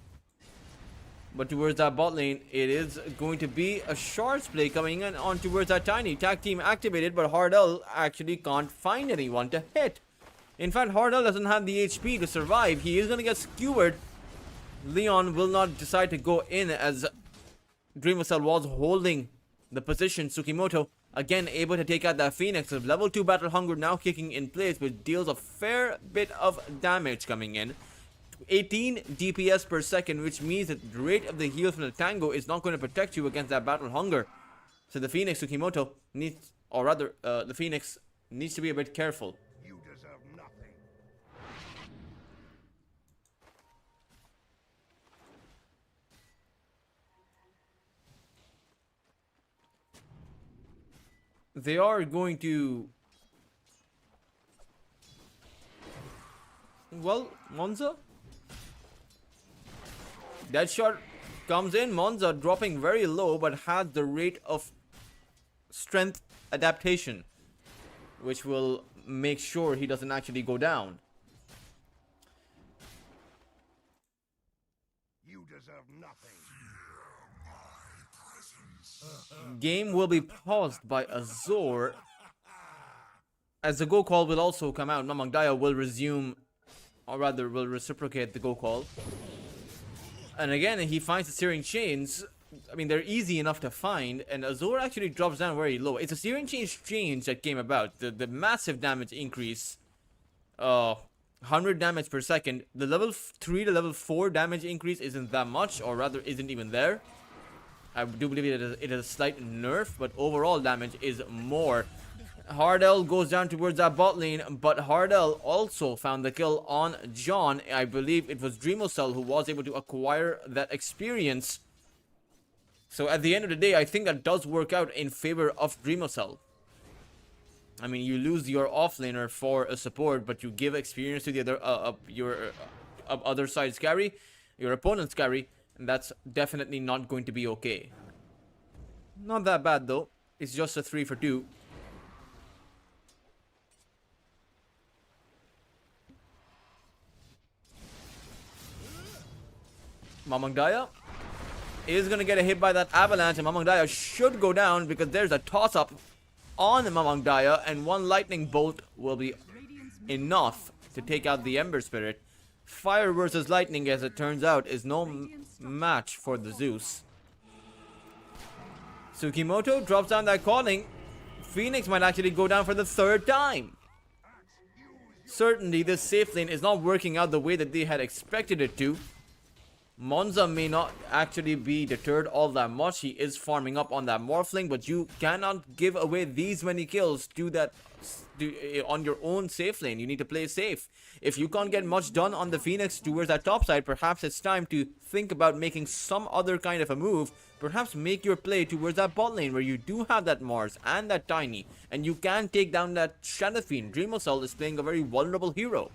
But towards that bot lane, it is going to be a shards play coming in on towards that Tiny. Tag team activated, but Hardell actually can't find anyone to hit. In fact, Hardell doesn't have the HP to survive. He is going to get skewered. Leon will not decide to go in as Dreamocell was holding the position. Tsukimoto again able to take out that Phoenix. Level 2 Battle Hunger now kicking in place, which deals a fair bit of damage coming in. 18 DPS per second, which means that the rate of the heal from the Tango is not going to protect you against that Battle Hunger. So the Phoenix, Tsukimoto, needs, or rather, the Phoenix needs to be a bit careful. You deserve nothing. They are going to... Well, Monza? That shot comes in. Monza dropping very low, but has the rate of strength adaptation, which will make sure he doesn't actually go down. You deserve nothing. Game will be paused by Azor, as the go call will also come out. Mamang Daya will resume, or rather will reciprocate the go call. And again, he finds the searing chains. I mean, they're easy enough to find, and Azor actually drops down very low. It's a searing chains change that came about. The massive damage increase, 100 damage per second. The level 3 to level 4 damage increase isn't that much, or rather isn't even there. I do believe it is a slight nerf, but overall damage is more. Hardell goes down towards that bot lane, but Hardell also found the kill on John. I believe it was Dreamocell who was able to acquire that experience. So at the end of the day, I think that does work out in favor of Dreamocell. I mean, you lose your offlaner for a support, but you give experience to the other your other side's carry, your opponent's carry, and that's definitely not going to be okay. Not that bad though. It's just a 3 for 2. Mamang Daya is going to get a hit by that avalanche, and Mamang Daya should go down because there's a toss-up on Mamang Daya, and one lightning bolt will be enough to take out the Ember Spirit. Fire versus lightning, as it turns out, is no match for the Zeus. Tsukimoto drops down that calling. Phoenix might actually go down for the 3rd time. Certainly, this safe lane is not working out the way that they had expected it to. Monza may not actually be deterred all that much. He is farming up on that Morphling, but you cannot give away these many kills to that on your own safe lane. You need to play safe. If you can't get much done on the Phoenix towards that top side, perhaps it's time to think about making some other kind of a move. Perhaps make your play towards that bot lane where you do have that Mars and that Tiny, and you can take down that Shadow Fiend. Dreamocell is playing a very vulnerable hero.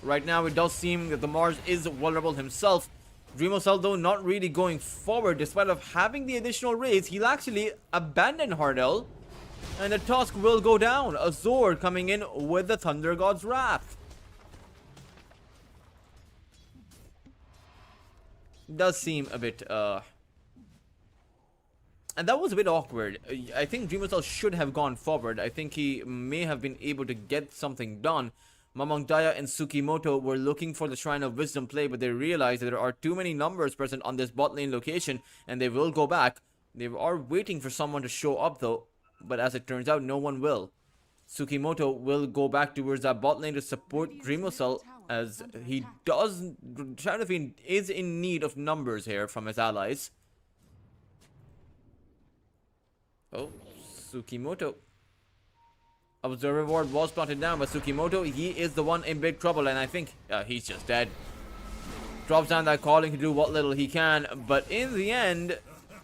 Right now, it does seem that the Mars is vulnerable himself. Dreamosel, though, not really going forward. Despite of having the additional raise, he'll actually abandon Hardel. And the Tusk will go down. Azor coming in with the Thunder God's Wrath. Does seem a bit, and that was a bit awkward. I think Dreamosel should have gone forward. I think he may have been able to get something done. Mamang Daya and Tsukimoto were looking for the Shrine of Wisdom play, but they realized that there are too many numbers present on this bot lane location, and they will go back. They are waiting for someone to show up though, but as it turns out, no one will. Tsukimoto will go back towards that bot lane to support Dreamosel, as he does. Shadow Fiend is in need of numbers here from his allies. Oh, Tsukimoto. Observer ward was planted down by Tsukimoto. He is the one in big trouble, and I think he's just dead. Drops down that calling to do what little he can, but in the end,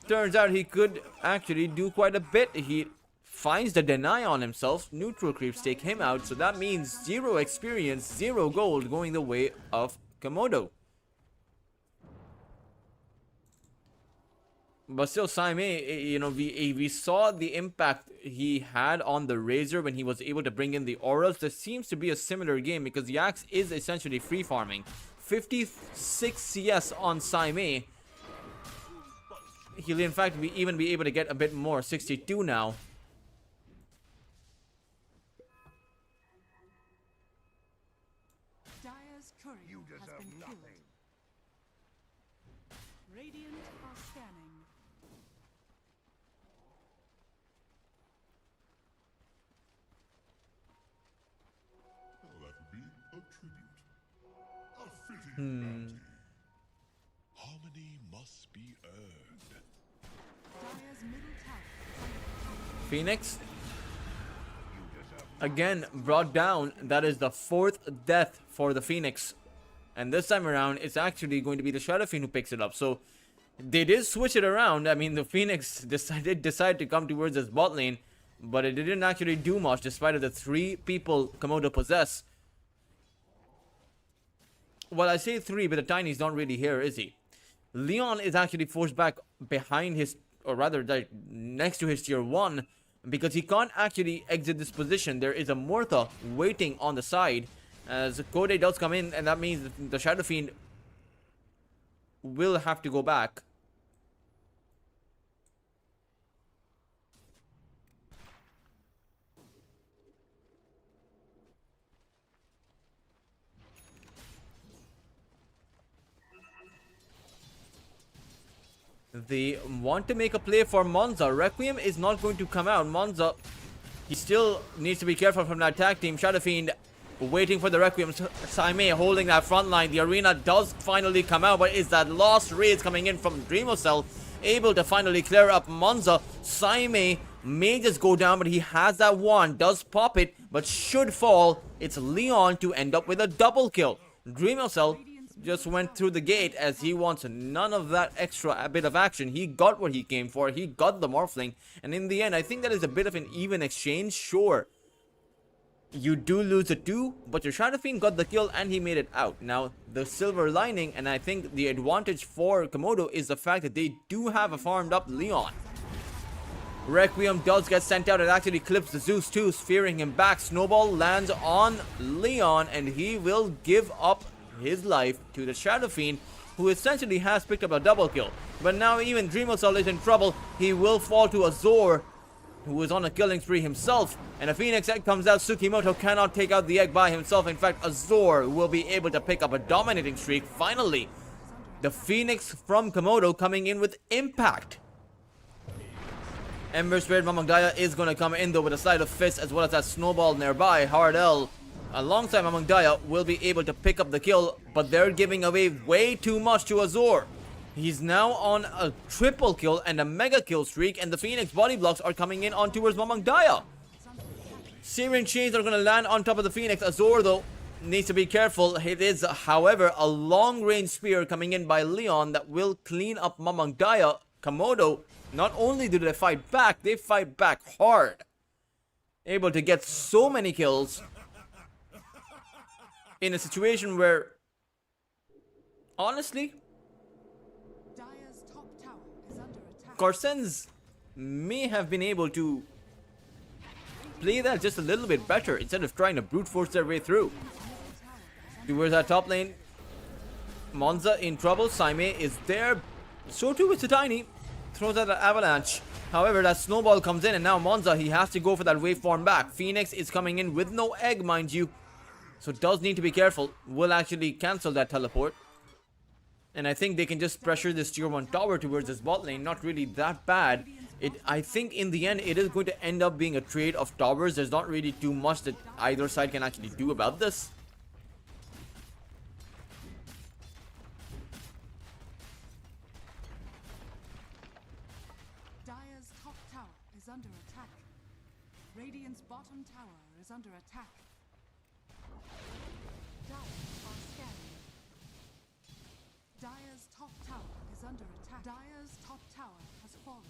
turns out he could actually do quite a bit. He finds the deny on himself. Neutral creeps take him out, so that means 0 experience, 0 gold going the way of Komodo. But still, Saime, you know, we saw the impact he had on the Razor when he was able to bring in the auras. There seems to be a similar game because the Axe is essentially free farming. 56 CS on Saime. He'll in fact even be able to get a bit more. 62 now. Dire's courier has been killed. Radiant are scanning. Oh, that would be a tribute. A fitting bounty. Harmony must be earned. Dire's middle tower is under attack. Phoenix. Again, brought down. That is the 4th death for the Phoenix. And this time around, it's actually going to be the Shadow Fiend who picks it up. So, they did switch it around. I mean, the Phoenix decided to come towards this bot lane. But it didn't actually do much despite of the 3 people Komodo possess. Well, I say 3, but the Tiny's not really here, is he? Leon is actually forced back behind his, or rather next to his tier 1. Because he can't actually exit this position. There is a Mortha waiting on the side. As Kode does come in, and that means the Shadow Fiend will have to go back. They want to make a play for Monza. Requiem is not going to come out. Monza, he still needs to be careful from that tag team. Shadow Fiend waiting for the Requiem. Saime holding that front line. The arena does finally come out, but is that lost raise coming in from Dreamosel able to finally clear up Monza? Saime may just go down, but he has that wand. Does pop it, but should fall. It's Leon to end up with a double kill. Dreamosel just went through the gate as he wants none of that extra bit of action. He got what he came for. He got the Morphling. And in the end, I think that is a bit of an even exchange. Sure, you do lose a 2, but your Shadow Fiend got the kill and he made it out. Now, the silver lining, and I think the advantage for Komodo, is the fact that they do have a farmed up Leon. Requiem does get sent out. It actually clips the Zeus too, fearing him back. Snowball lands on Leon and he will give up his life to the Shadow Fiend, who essentially has picked up a double kill. But now even Dreamosel is in trouble. He will fall to Azor, who is on a killing spree himself. And a Phoenix egg comes out. Tsukimoto cannot take out the egg by himself. In fact, Azor will be able to pick up a dominating streak. Finally, the Phoenix from Komodo coming in with impact. Ember Spirit Mamangdaya is going to come in though with a side of fist, as well as that snowball nearby. Hardel alongside Mamangdaya will be able to pick up the kill, but they're giving away way too much to Azor. He's now on a triple kill and a mega kill streak, and the Phoenix body blocks are coming in on towards Mamangdaya. Searing Chains are going to land on top of the Phoenix. Azor though needs to be careful. It is, however, a long range spear coming in by Leon that will clean up Mamangdaya. Komodo, not only do they fight back hard. Able to get so many kills in a situation where, honestly, Carstensz may have been able to play that just a little bit better instead of trying to brute force their way through. Towards that top lane, Monza in trouble. Saime is there. So too is Tiny. Throws out an avalanche. However, that snowball comes in, and now Monza, he has to go for that waveform back. Phoenix is coming in with no egg, mind you. So does need to be careful. Will actually cancel that teleport. And I think they can just pressure this tier 1 tower towards this bot lane. Not really that bad. I think in the end, it is going to end up being a trade of towers. There's not really too much that either side can actually do about this. Dire's top tower is under attack. Radiant's bottom tower is under attack. Dire are scanning. Dire's top tower is under attack. Dire's top tower has fallen.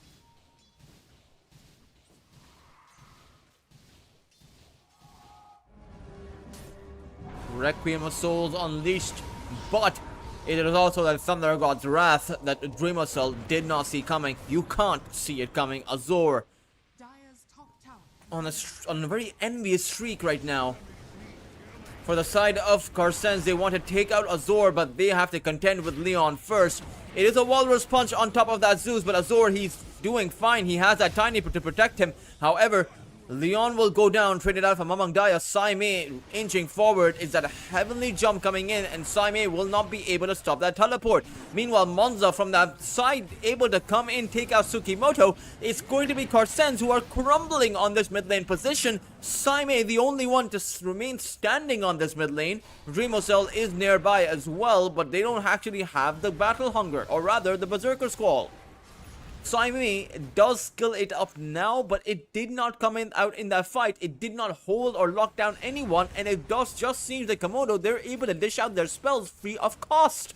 Requiem of Souls unleashed, but it is also that Thunder God's wrath that Dreamosel did not see coming. You can't see it coming. Azor Dire's top tower on a very envious streak right now. For the side of Carstensz, they want to take out Azor, but they have to contend with Leon first. It is a Walrus Punch on top of that Zeus, but Azor, he's doing fine. He has that Tiny to protect him. However, Leon will go down, traded out for Mamang Daya. Saime inching forward. Is that a heavenly jump coming in, and Saime will not be able to stop that teleport. Meanwhile, Monza from that side able to come in, take out Tsukimoto. It's going to be Carstensz who are crumbling on this mid lane position. Saime the only one to remain standing on this mid lane. Dreamosel is nearby as well, but they don't actually have the battle hunger, or rather the Berserker Squall. Saime does skill it up now, but it did not come out in that fight. It did not hold or lock down anyone, and it does just seems that Komodo, they're able to dish out their spells free of cost.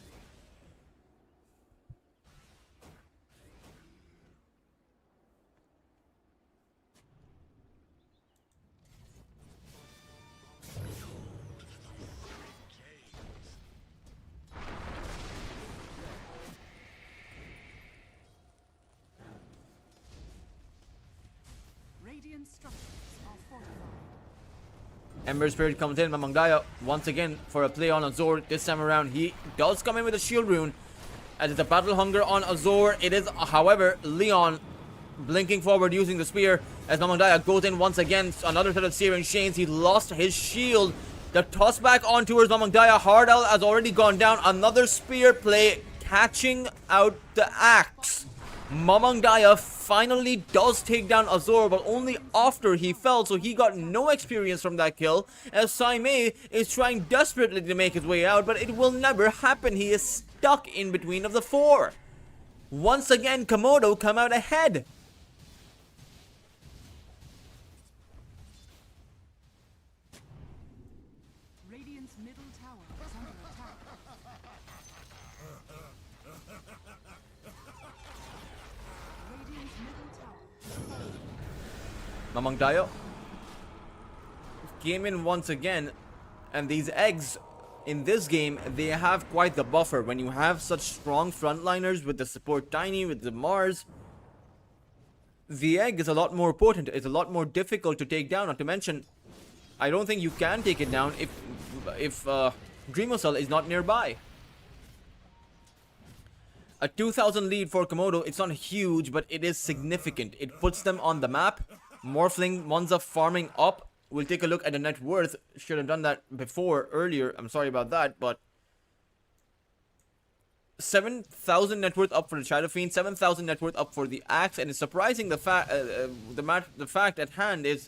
Radiant structures are fortified. Ember Spirit comes in. Mamang Daya once again for a play on Azor. This time around, he does come in with a shield rune. As it's a battle hunger on Azor. It is, however, Leon blinking forward using the spear. As Mamang Daya goes in once again. Another set of Searing Chains. He lost his shield. The toss back on towards Mamang Daya. Hardal has already gone down. Another spear play catching out the axe. Mamang Daya finally does take down Azor, but only after he fell, so he got no experience from that kill, as Saime is trying desperately to make his way out, but it will never happen. He is stuck in between of the four. Once again, Komodo come out ahead. Radiant's middle tower is under attack. Radiant's middle tower. Mamang Daya came in once again, and these eggs in this game, they have quite the buffer. When you have such strong frontliners with the support Tiny, with the Mars, the egg is a lot more potent. It's a lot more difficult to take down. Not to mention, I don't think you can take it down if Dreamosel is not nearby. A 2,000 lead for Komodo. It's not huge, but it is significant. It puts them on the map. Morphling, Monza farming up. We'll take a look at the net worth. Should have done that before, earlier. I'm sorry about that, but 7,000 net worth up for the Shadow Fiend, 7,000 net worth up for the Axe, and it's surprising the fact at hand is,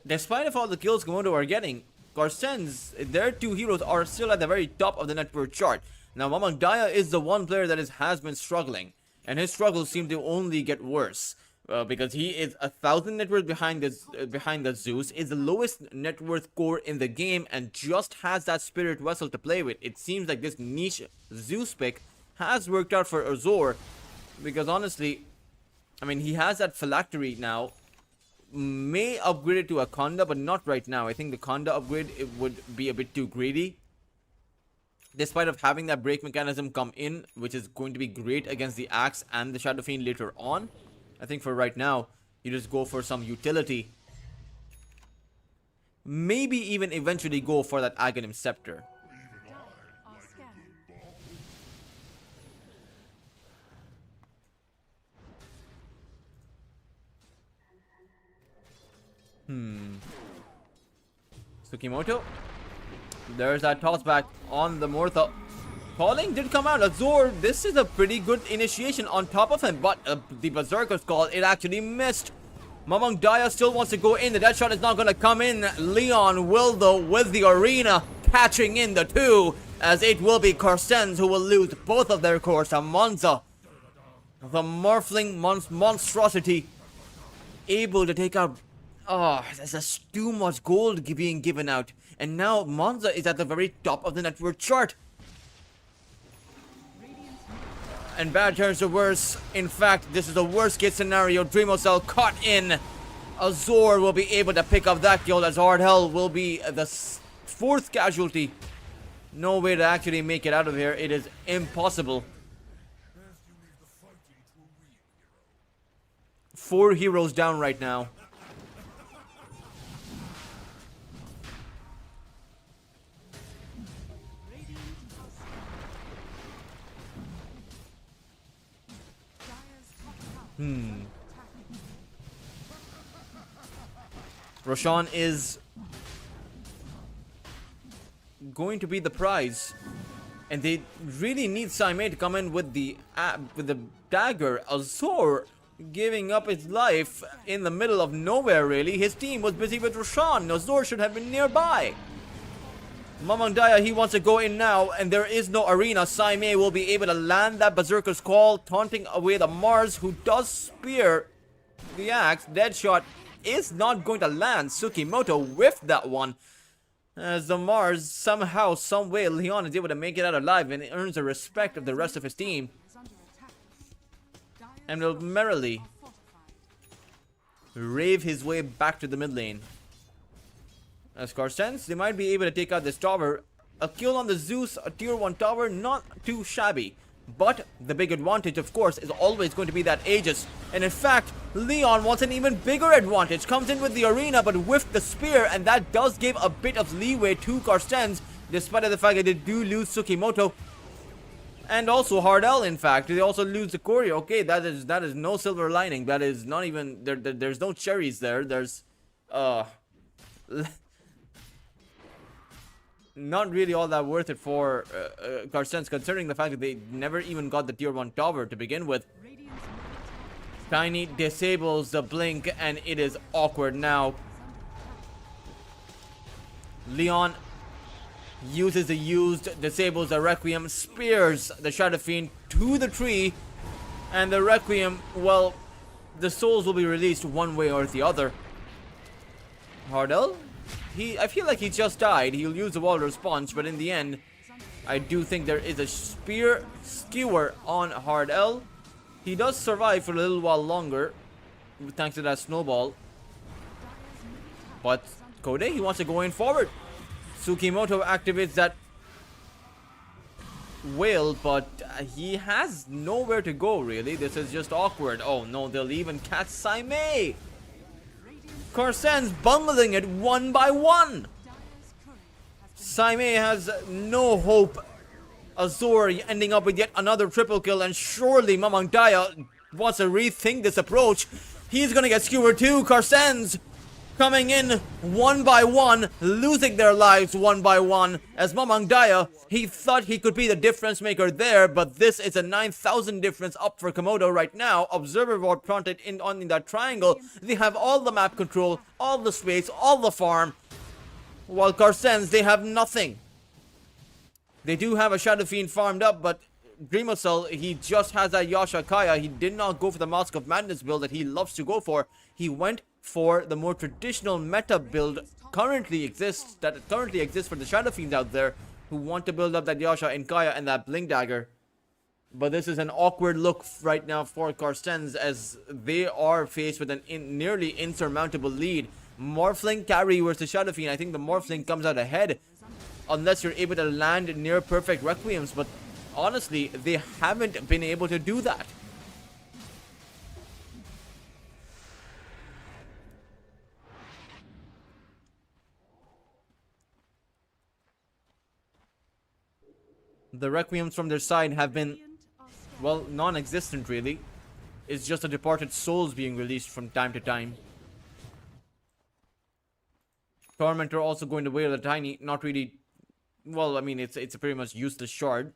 despite of all the kills Komodo are getting, Carstensz, their two heroes are still at the very top of the net worth chart. Now, Mamang Daya is the one player that has been struggling, and his struggles seem to only get worse. Because he is 1,000 net worth behind the Zeus, is the lowest net worth core in the game, and just has that Spirit Vessel to play with. It seems like this niche Zeus pick has worked out for Azor, because honestly, I mean, he has that Phylactery now. May upgrade it to a Conda, but not right now. I think the Conda upgrade, it would be a bit too greedy. despite of having that break mechanism come in, which is going to be great against the Axe and the Shadow Fiend later on. I think for right now, you just go for some utility. Maybe even eventually go for that Aghanim Scepter. Are scanning. Tsukimoto. There's that toss back on the Mortha. Calling did come out. Azor, this is a pretty good initiation on top of him, but the Berserker's call, it actually missed. Mamang Daya still wants to go in. The death shot is not going to come in. Leon will, though, with the arena catching in the two, as it will be Carstensz who will lose both of their cores to Monza. The Morphling monstrosity able to take out. Oh, there's just too much gold being given out. And now Monza is at the very top of the network chart. And bad turns to worse. In fact, this is the worst case scenario. Dreamocell caught in. Azor will be able to pick up that kill, as Hard Hell will be the fourth casualty. No way to actually make it out of here. It is impossible. 4 heroes down right now. Roshan is going to be the prize, and they really need Saime to come in with the dagger. Azor giving up his life in the middle of nowhere. Really, his team was busy with Roshan. Azor should have been nearby. Mamang Daya, he wants to go in now, and there is no arena. Saime will be able to land that Berserker's Call, taunting away the Mars, who does spear the Axe. Deadshot is not going to land. Tsukimoto whiffed that one. As the Mars, somehow, someway, Leon is able to make it out alive and earns the respect of the rest of his team. Is under attack. Dire's And will merrily are fortified. rave his way back to the mid lane. As Carstensz, they might be able to take out this tower. A kill on the Zeus, a tier 1 tower, not too shabby. But the big advantage, of course, is always going to be that Aegis. And in fact, Leon wants an even bigger advantage. Comes in with the arena, but whiffed the spear, and that does give a bit of leeway to Carstensz, despite the fact that they do lose Tsukimoto. And also Hardell, in fact. They also lose the Courier. Okay, that is no silver lining. That is not even... There's no cherries there. There's... not really all that worth it for Carstensz, considering the fact that they never even got the tier 1 tower to begin with. Radiant's middle tower Tiny disables the blink, and it is awkward now. Leon uses the used, disables the Requiem, spears the Shadow Fiend to the tree, and the Requiem, well, the souls will be released one way or the other. Hardell? I feel like he just died. He'll use the wall response, but in the end, I do think there is a spear skewer on Hardell. He does survive for a little while longer, thanks to that snowball. But Kode, he wants to go in forward. Tsukimoto activates that whale, but he has nowhere to go, really. This is just awkward. Oh no, they'll even catch Saime. Carstensz bungling it one by one. Dire's courier has Saime has no hope. Azor ending up with yet another triple kill, and surely Mamang Daya wants to rethink this approach. He's gonna get skewered too. Carstensz coming in one by one, losing their lives one by one. As Mamang Daya, he thought he could be the difference maker there, but this is a 9,000 difference up for Komodo right now. Observer Ward planted in that triangle. They have all the map control, all the space, all the farm. While Carstensz, they have nothing. They do have a Shadow Fiend farmed up, but Dreamocell, he just has that Yasha Kaya. He did not go for the Mask of Madness build that he loves to go for. He went for the more traditional meta build that currently exists for the Shadow Fiends out there who want to build up that Yasha and Kaya and that Blink Dagger. But this is an awkward look right now for Carstensz, as they are faced with an nearly insurmountable lead. Morphling carry versus Shadow Fiend. I think the Morphling comes out ahead. unless you're able to land near perfect Requiems, but honestly, they haven't been able to do that. The Requiems from their side have been, Radiant are scared. well, non-existent really. It's just the departed souls being released from time to time. Tormentor also going to wear the tiny, not really, well, I mean, it's a pretty much useless shard.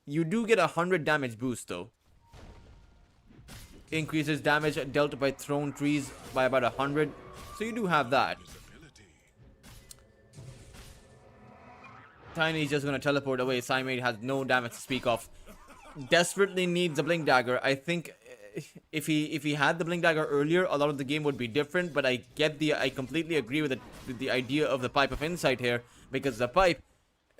You do get 100 damage boost though. Increases damage dealt by thrown trees by about 100. So you do have that. Tiny is just gonna teleport away. Simate has no damage to speak of. Desperately needs a Blink Dagger. I think if he had the Blink Dagger earlier, a lot of the game would be different. But I completely agree with the idea of the Pipe of Insight here, because the pipe,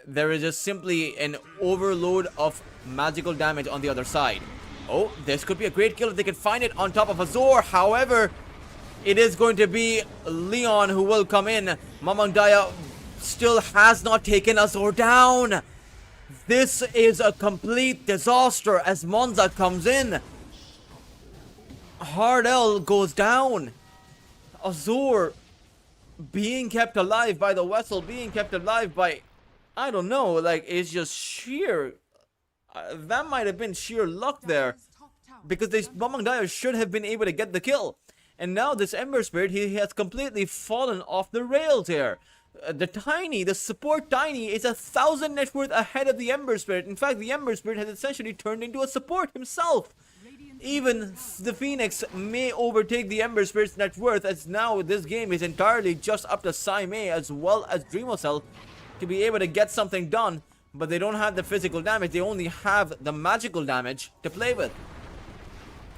there is just simply an overload of magical damage on the other side. Oh, this could be a great kill if they can find it on top of Azor. However, it is going to be Leon who will come in. Mamang Daya still has not taken Azor down. This is a complete disaster as Monza comes in. Hardell goes down. Azor being kept alive by the vessel, being kept alive by, I don't know, like, it's just sheer, that might have been sheer luck there, Dire's top tower because is this Mamang Daya should have been able to get the kill. And now this Ember Spirit, he has completely fallen off the rails here. The support Tiny is 1,000 net worth ahead of the Ember Spirit. In fact, the Ember Spirit has essentially turned into a support himself. Even the Phoenix may overtake the Ember Spirit's net worth, as now this game is entirely just up to Saimei as well as Dreamocell to be able to get something done. But they don't have the physical damage, they only have the magical damage to play with.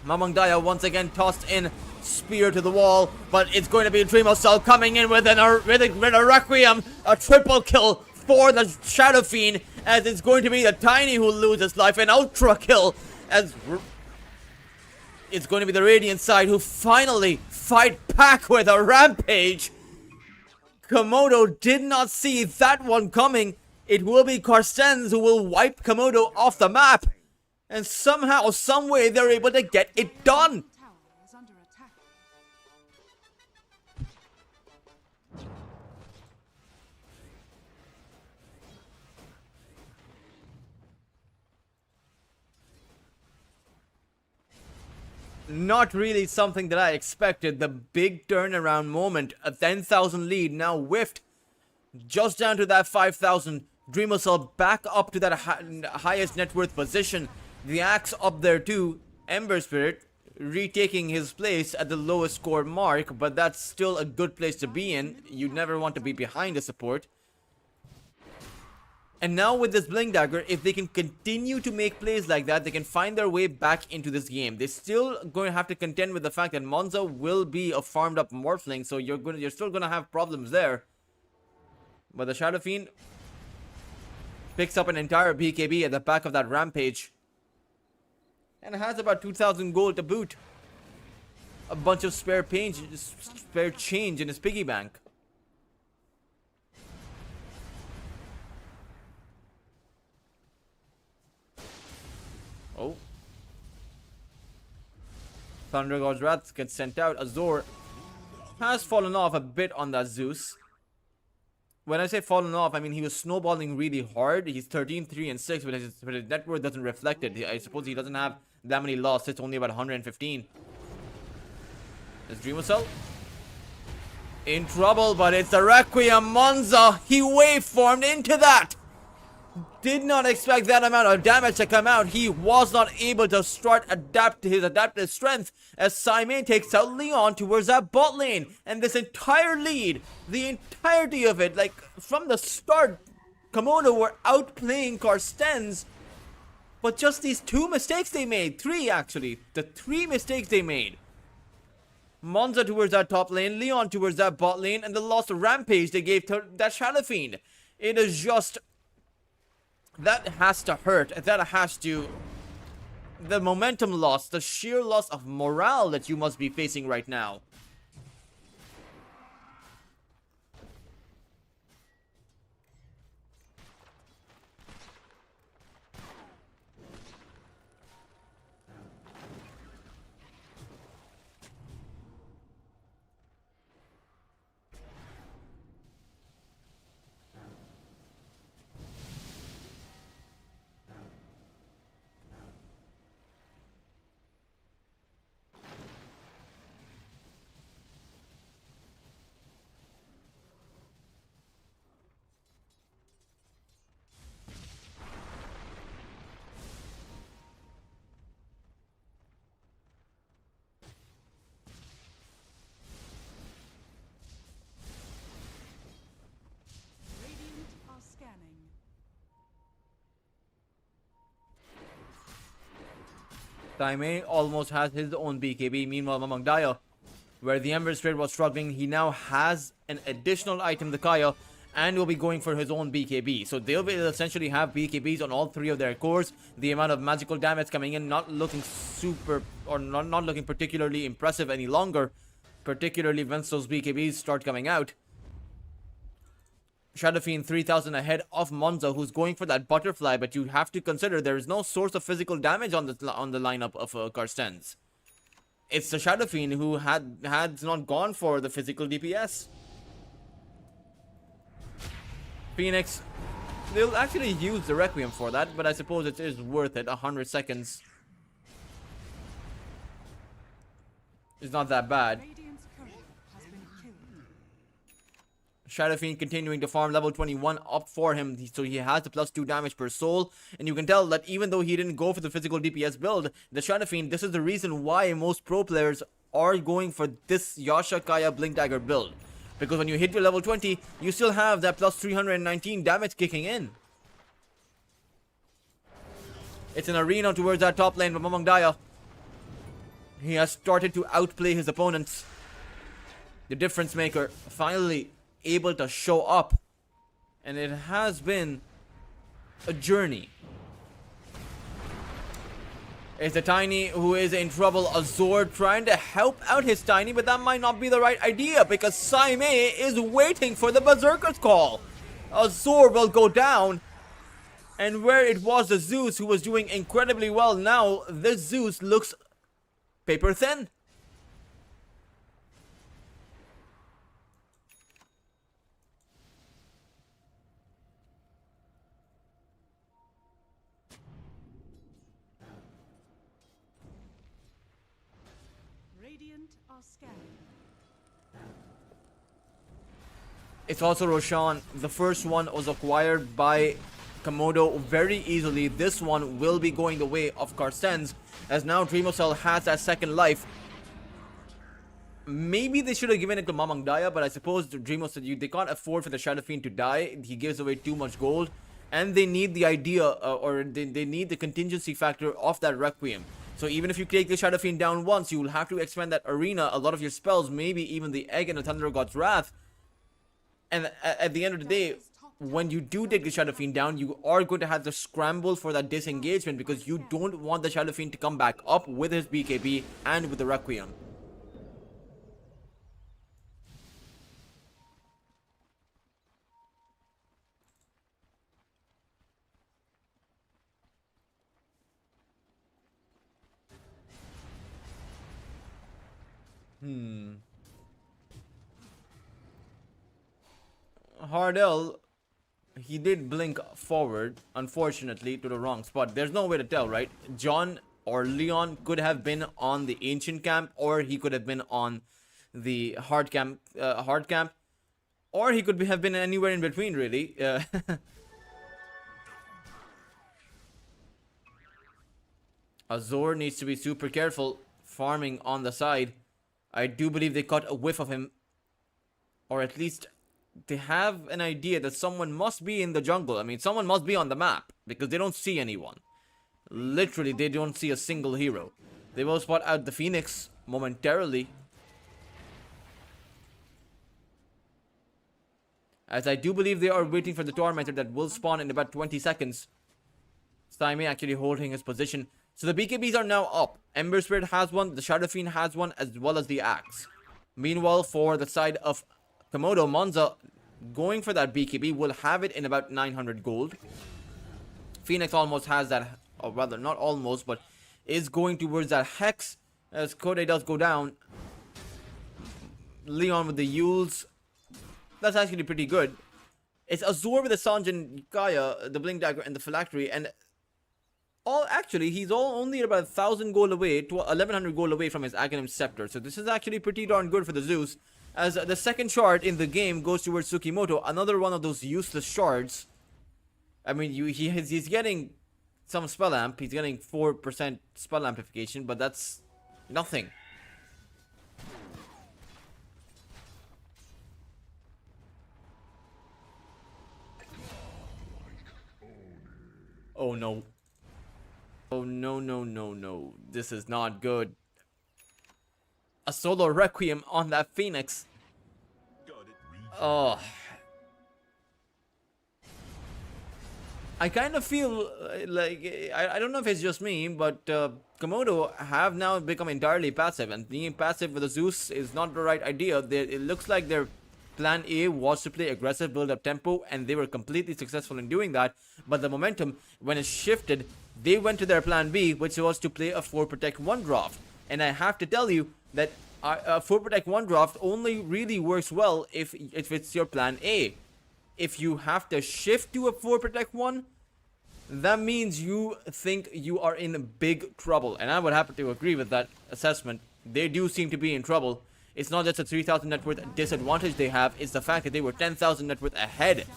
Mamang Daya once again tossed in, spear to the wall, but it's going to be Dreamocell coming in with a Requiem, a triple kill for the Shadow Fiend, as it's going to be the Tiny who loses life, an ultra kill, as it's going to be the Radiant side who finally fight back with a Rampage. Komodo did not see that one coming. It will be Carstensz who will wipe Komodo off the map. And somehow, someway, they're able to get it done. tower is under attack. Not really something that I expected. The big turnaround moment, a 10,000 lead, now whiffed just down to that 5,000. Dreamocell back up to that highest net worth position. The axe up there too. Ember Spirit retaking his place at the lowest score mark, but that's still a good place to be in. You never want to be behind a support. And now with this Blink Dagger, if they can continue to make plays like that, they can find their way back into this game. They're still going to have to contend with the fact that Monza will be a farmed up Morphling, so you're still going to have problems there. But the Shadow Fiend picks up an entire BKB at the back of that Rampage. And has about 2,000 gold to boot. A bunch of spare change in his piggy bank. Oh. Thunder God's Wrath gets sent out. Azor has fallen off a bit on that Zeus. When I say fallen off, I mean he was snowballing really hard. He's 13, 3, and 6, but his net worth doesn't reflect it. I suppose he doesn't have that many losses. It's only about 115. Is Dreamocell in trouble, but it's the Requiem Monza. He waveformed into that. Did not expect that amount of damage to come out. He was not able to adapt to his adaptive strength as Simon takes out Leon towards that bot lane. And this entire lead, the entirety of it, like from the start, Komodo were outplaying Carstensz. But just these two mistakes they made, three actually, the three mistakes they made. Monza towards that top lane, Leon towards that bot lane, and the lost Rampage they gave to that Shadow Fiend. It is just... that has to hurt. That has to... the momentum loss, the sheer loss of morale that you must be facing right now. Taime almost has his own BKB. Meanwhile, Mamang Daya, where the Ember Spirit was struggling, he now has an additional item, the Kaya, and will be going for his own BKB. So they'll be essentially have BKBs on all three of their cores. The amount of magical damage coming in, not looking super, or not looking particularly impressive any longer, particularly once those BKBs start coming out. Shadow Fiend 3000 ahead of Monza, who's going for that butterfly, but you have to consider there is no source of physical damage on the lineup of Carstensz. It's the Shadow Fiend who had not gone for the physical DPS. Phoenix, they'll actually use the Requiem for that, but I suppose it is worth it. 100 seconds is not that bad. Radiant's courier has been killed. Shadow Fiend continuing to farm level 21 up for him, so he has the +2 damage per soul. And you can tell that even though he didn't go for the physical DPS build, the Shadow Fiend, this is the reason why most pro players are going for this Yasha Kaya Blink Dagger build. Because when you hit your level 20, you still have that +319 damage kicking in. It's an arena towards that top lane, but Mamang Daya, he has started to outplay his opponents. The difference maker finally able to show up, and it has been a journey. It's the Tiny who is in trouble. Azor trying to help out his Tiny, but that might not be the right idea because Saime is waiting for the Berserker's call. Azor will go down, and where it was the Zeus who was doing incredibly well, now this Zeus looks paper thin. Radiant are scanning. It's also Roshan. The first one was acquired by Komodo very easily. This one will be going the way of Carstensz, as now Dreamocell has that second life. Maybe they should have given it to Mamang Daya, but I suppose Dreamocell, they can't afford for the Shadow Fiend to die. He gives away too much gold, and they need the idea, or they need the contingency factor of that Requiem. So even if you take the Shadow Fiend down once, you will have to expand that arena, a lot of your spells, maybe even the Egg and the Thunder God's Wrath. And at the end of the day, when you do take the Shadow Fiend down, you are going to have to scramble for that disengagement because you don't want the Shadow Fiend to come back up with his BKB and with the Requiem. Hardell, he did blink forward, unfortunately, to the wrong spot. There's no way to tell, right? John or Leon could have been on the ancient camp, or he could have been on the hard camp, or he could have been anywhere in between, really. Azor needs to be super careful farming on the side. I do believe they caught a whiff of him, or at least they have an idea that someone must be in the jungle. I mean, someone must be on the map because they don't see anyone. Literally, they don't see a single hero. They will spot out the Phoenix momentarily, as I do believe they are waiting for the Tormentor that will spawn in about 20 seconds. Stymie actually holding his position. So the BKBs are now up. Ember Spirit has one, the Shadow Fiend has one, as well as the Axe. Meanwhile, for the side of Komodo, Monza going for that BKB will have it in about 900 gold. Phoenix almost has that, or rather not almost, but is going towards that Hex as Kode does go down. Leon with the Yules, that's actually pretty good. It's Azor with the Sanjin Kaya, the Blink Dagger, and the Phylactery, and actually he's only about 1,000 gold away to 1,100 gold away from his Aghanim Scepter. So this is actually pretty darn good for the Zeus, as the second shard in the game goes towards Tsukimoto, another one of those useless shards. I mean, he's getting some spell amp, he's getting 4% spell amplification, but that's nothing. Oh no. Oh, no, no, no, no. This is not good. A solo Requiem on that Phoenix. Oh. I kind of feel like, I don't know if it's just me, but Komodo have now become entirely passive, and being passive with the Zeus is not the right idea. It looks like their plan A was to play aggressive, build up tempo, and they were completely successful in doing that. But the momentum, when it shifted, they went to their plan B, which was to play a 4 Protect 1 draft. And I have to tell you that a 4 Protect 1 draft only really works well if it's your plan A. If you have to shift to a 4 Protect 1, that means you think you are in big trouble. And I would happen to agree with that assessment. They do seem to be in trouble. It's not just a 3,000 net worth disadvantage they have, it's the fact that they were 10,000 net worth ahead.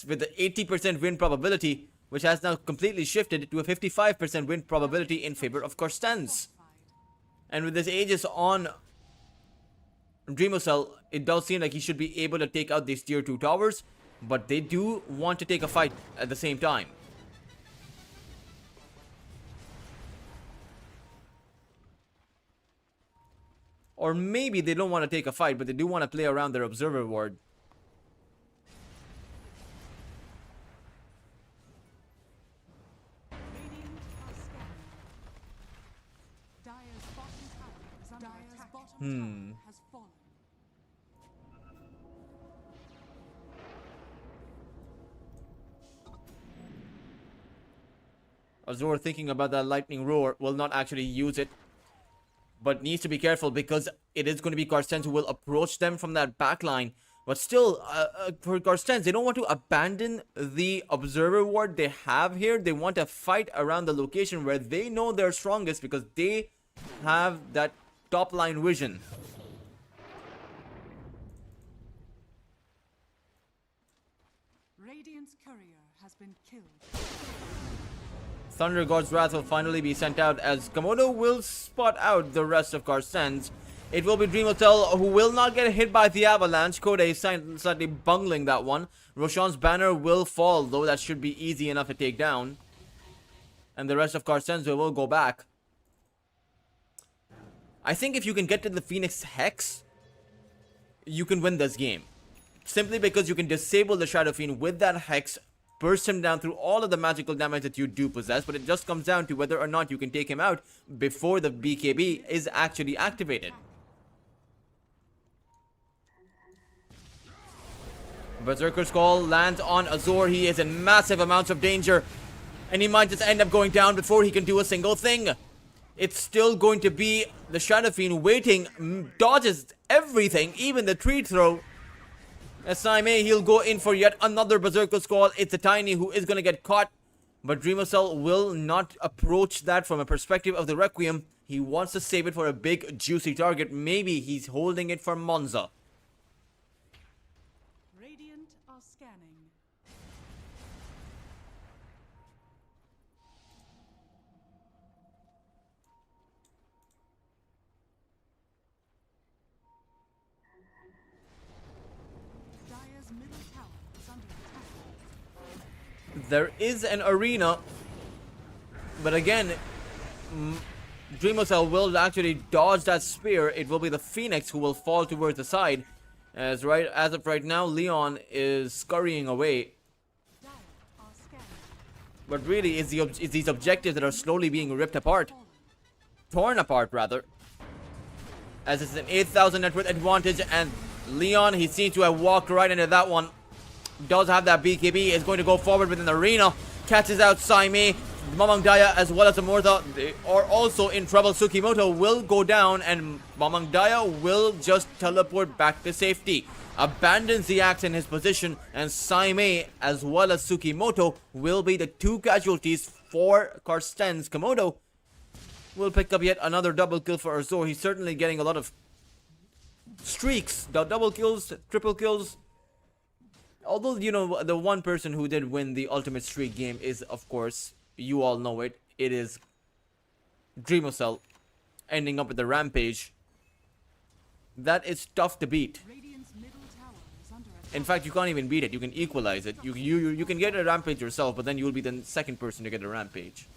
With the 80% win probability, which has now completely shifted to a 55% win probability in favor of Carstensz. And with his Aegis on Dreamocell, it does seem like he should be able to take out these tier 2 towers, but they do want to take a fight at the same time. Or maybe they don't want to take a fight, but they do want to play around their observer ward. Has fallen. Azor, thinking about that lightning roar, will not actually use it, but needs to be careful because it is going to be Carstensz who will approach them from that backline. But still, for Carstensz, they don't want to abandon the observer ward they have here. They want to fight around the location where they know they're strongest because they have that top line vision. Radiant's courier has been killed. Thunder God's Wrath will finally be sent out as Komodo will spot out the rest of Carstensz. It will be Dreamocell who will not get hit by the avalanche. Kode is slightly bungling that one. Roshan's banner will fall, though that should be easy enough to take down. And the rest of Carstensz will go back. I think if you can get to the Phoenix Hex, you can win this game. Simply because you can disable the Shadow Fiend with that Hex, burst him down through all of the magical damage that you do possess, but it just comes down to whether or not you can take him out before the BKB is actually activated. Berserker's Call lands on Azor. He is in massive amounts of danger, and he might just end up going down before he can do a single thing. It's still going to be the Shadow Fiend waiting, dodges everything, even the tree throw. As Saime, he'll go in for yet another Berserker's Call. It's a Tiny who is going to get caught, but Dreamocell will not approach that from a perspective of the Requiem. He wants to save it for a big, juicy target. Maybe he's holding it for Monza. Radiant are scanning. Dire's middle tower is under attack. There is an arena, but again, Dreamocell will actually dodge that spear. It will be the Phoenix who will fall towards the side. As of right now, Leon is scurrying away. Dire are scanning. But really, it's these objectives that are slowly being ripped apart. Torn apart, rather. As it's an 8,000 net worth advantage, and Leon, he seems to have walked right into that one. Does have that BKB, is going to go forward within the arena. Catches out Saime, Mamang Daya, as well as Amortha. They are also in trouble. Tsukimoto will go down, and Mamang Daya will just teleport back to safety. Abandons the axe in his position, and Saime, as well as Tsukimoto, will be the two casualties for Carstensz. Komodo will pick up yet another double kill for Azor. He's certainly getting a lot of streaks, the double kills, triple kills. Although, you know, the one person who did win the ultimate streak game is, of course, you all know it, it is Dreamocell, ending up with the Rampage. That is tough to beat. Radiant's middle tower is under In fact, you can't even beat it. You can equalize it. You can get a rampage yourself, but then you will be the second person to get a rampage.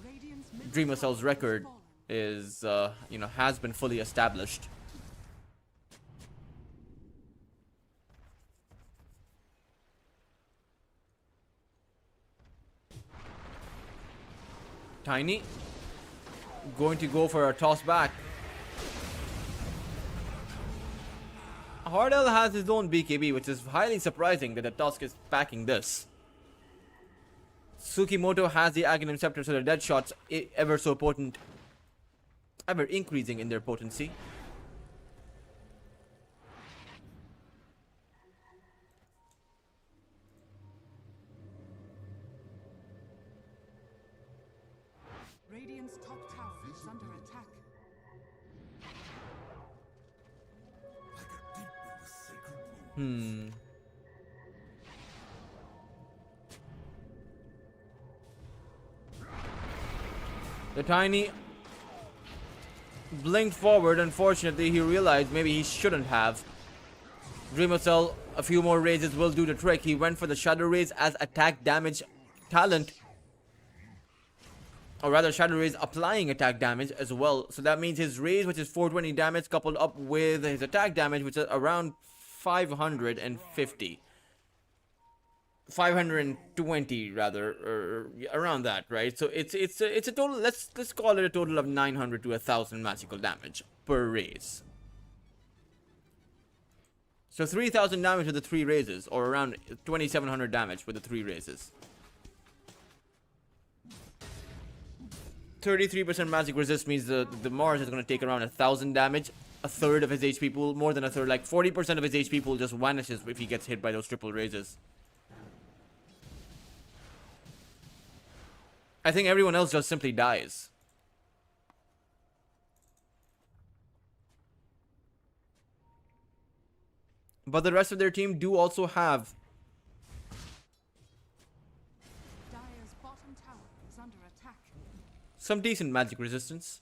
Radiant's middle Dreamer Cell's tower has record fallen. is, has been fully established. Tiny going to go for a toss back. Hardell has his own BKB, which is highly surprising that the Tusk is packing this. Tsukimoto has the Aghanim Scepter, so the dead shots ever so potent, ever increasing in their potency. Radiant's top tower is under attack. Like a deep in the sacred womb. The Tiny blinked forward. Unfortunately, he realized maybe he shouldn't have. Dreamer Cell, a few more raises will do the trick. He went for the Shadow Raise as attack damage talent. Or rather, Shadow Raise applying attack damage as well. So that means his raise, which is 420 damage, coupled up with his attack damage, which is around 550. 520 rather, or around that, right? So it's a total. Let's call it a total of 900 to 1,000 magical damage per raise. So 3,000 damage with the 3 raises, or around 2,700 damage with the 3 raises. 33% magic resist means the Mars is going to take around 1,000 damage. A third of his HP pool, more than a third, like 40% of his HP pool just vanishes if he gets hit by those triple raises. I think everyone else just simply dies. But the rest of their team do also have Dire's bottom tower is under attack. some decent magic resistance.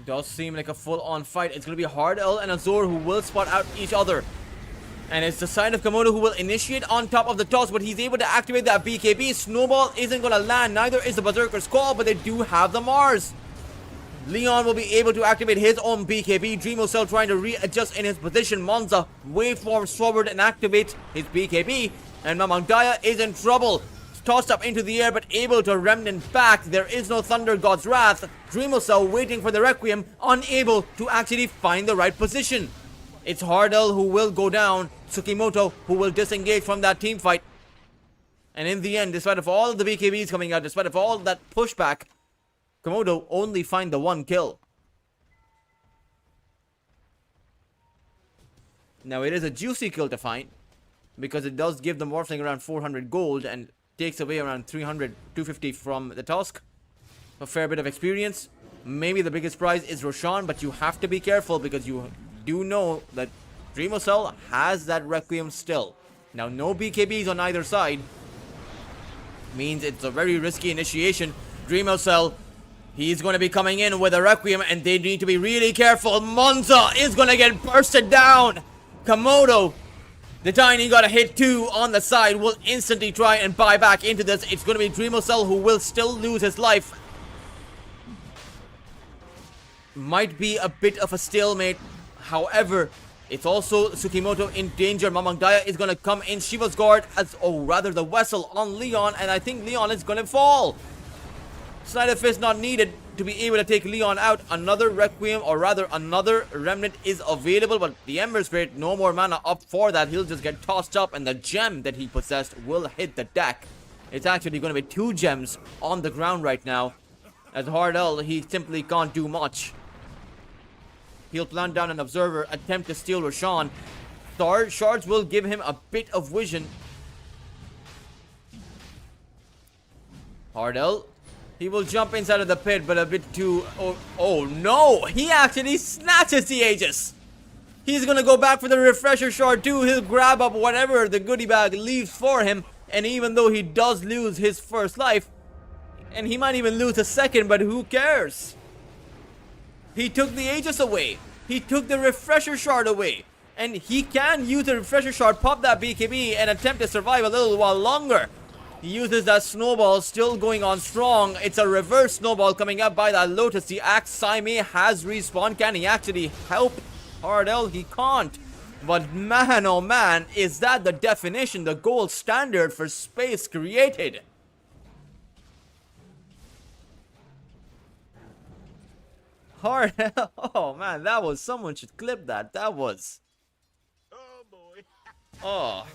Does seem like a full-on fight. It's going to be Hardell and Azor who will spot out each other. And it's the side of Komodo who will initiate on top of the toss, but he's able to activate that BKB. Snowball isn't going to land, neither is the Berserker's Call, but they do have the Mars. Leon will be able to activate his own BKB. Dreamo Cell trying to readjust in his position. Monza waveforms forward and activates his BKB. And Mamang Daya is in trouble. Tossed up into the air, but able to remnant back. There is no Thunder God's Wrath. Dreamo Cell waiting for the Requiem, unable to actually find the right position. It's Hardell who will go down. Tsukimoto who will disengage from that team fight. And in the end, despite of all of the BKBs coming out, despite of all that pushback, Komodo only find the 1 kill. Now it is a juicy kill to find, because it does give the Morphling around 400 gold and takes away around 300, 250 from the Tusk. A fair bit of experience. Maybe the biggest prize is Roshan, but you have to be careful because you do know that Dreamo Cell has that Requiem still. Now, no BKBs on either side means it's a very risky initiation. Dreamo Cell, he's going to be coming in with a Requiem, and they need to be really careful. Monza is going to get bursted down. Komodo, the Tiny got a hit too on the side, will instantly try and buy back into this. It's going to be Dreamo Cell who will still lose his life. Might be a bit of a stalemate. However, it's also Tsukimoto in danger. Mamang Daya is going to come in. Shiva's Guard, the Vessel on Leon, and I think Leon is going to fall. Snyder Fist not needed to be able to take Leon out. Another Requiem, or rather another Remnant is available, but the Ember Spirit, no more mana up for that. He'll just get tossed up, and the gem that he possessed will hit the deck. It's actually going to be 2 gems on the ground right now. As Hardell, he simply can't do much. He'll plant down an Observer, attempt to steal Roshan. Shards will give him a bit of vision. Hardell, he will jump inside of the pit, but a bit too... Oh no! He actually snatches the Aegis! He's gonna go back for the refresher shard too. He'll grab up whatever the goodie bag leaves for him. And even though he does lose his first life, and he might even lose a second, but who cares? He took the Aegis away. He took the refresher shard away. And he can use the refresher shard, pop that BKB, and attempt to survive a little while longer. He uses that snowball, still going on strong. It's a reverse snowball coming up by that Lotus. The Axe Saime has respawned. Can he actually help Hardell? He can't. But man, oh man, is that the definition, the gold standard for space created? Hardell, oh man, that was, someone should clip that. That was... Oh boy. Oh.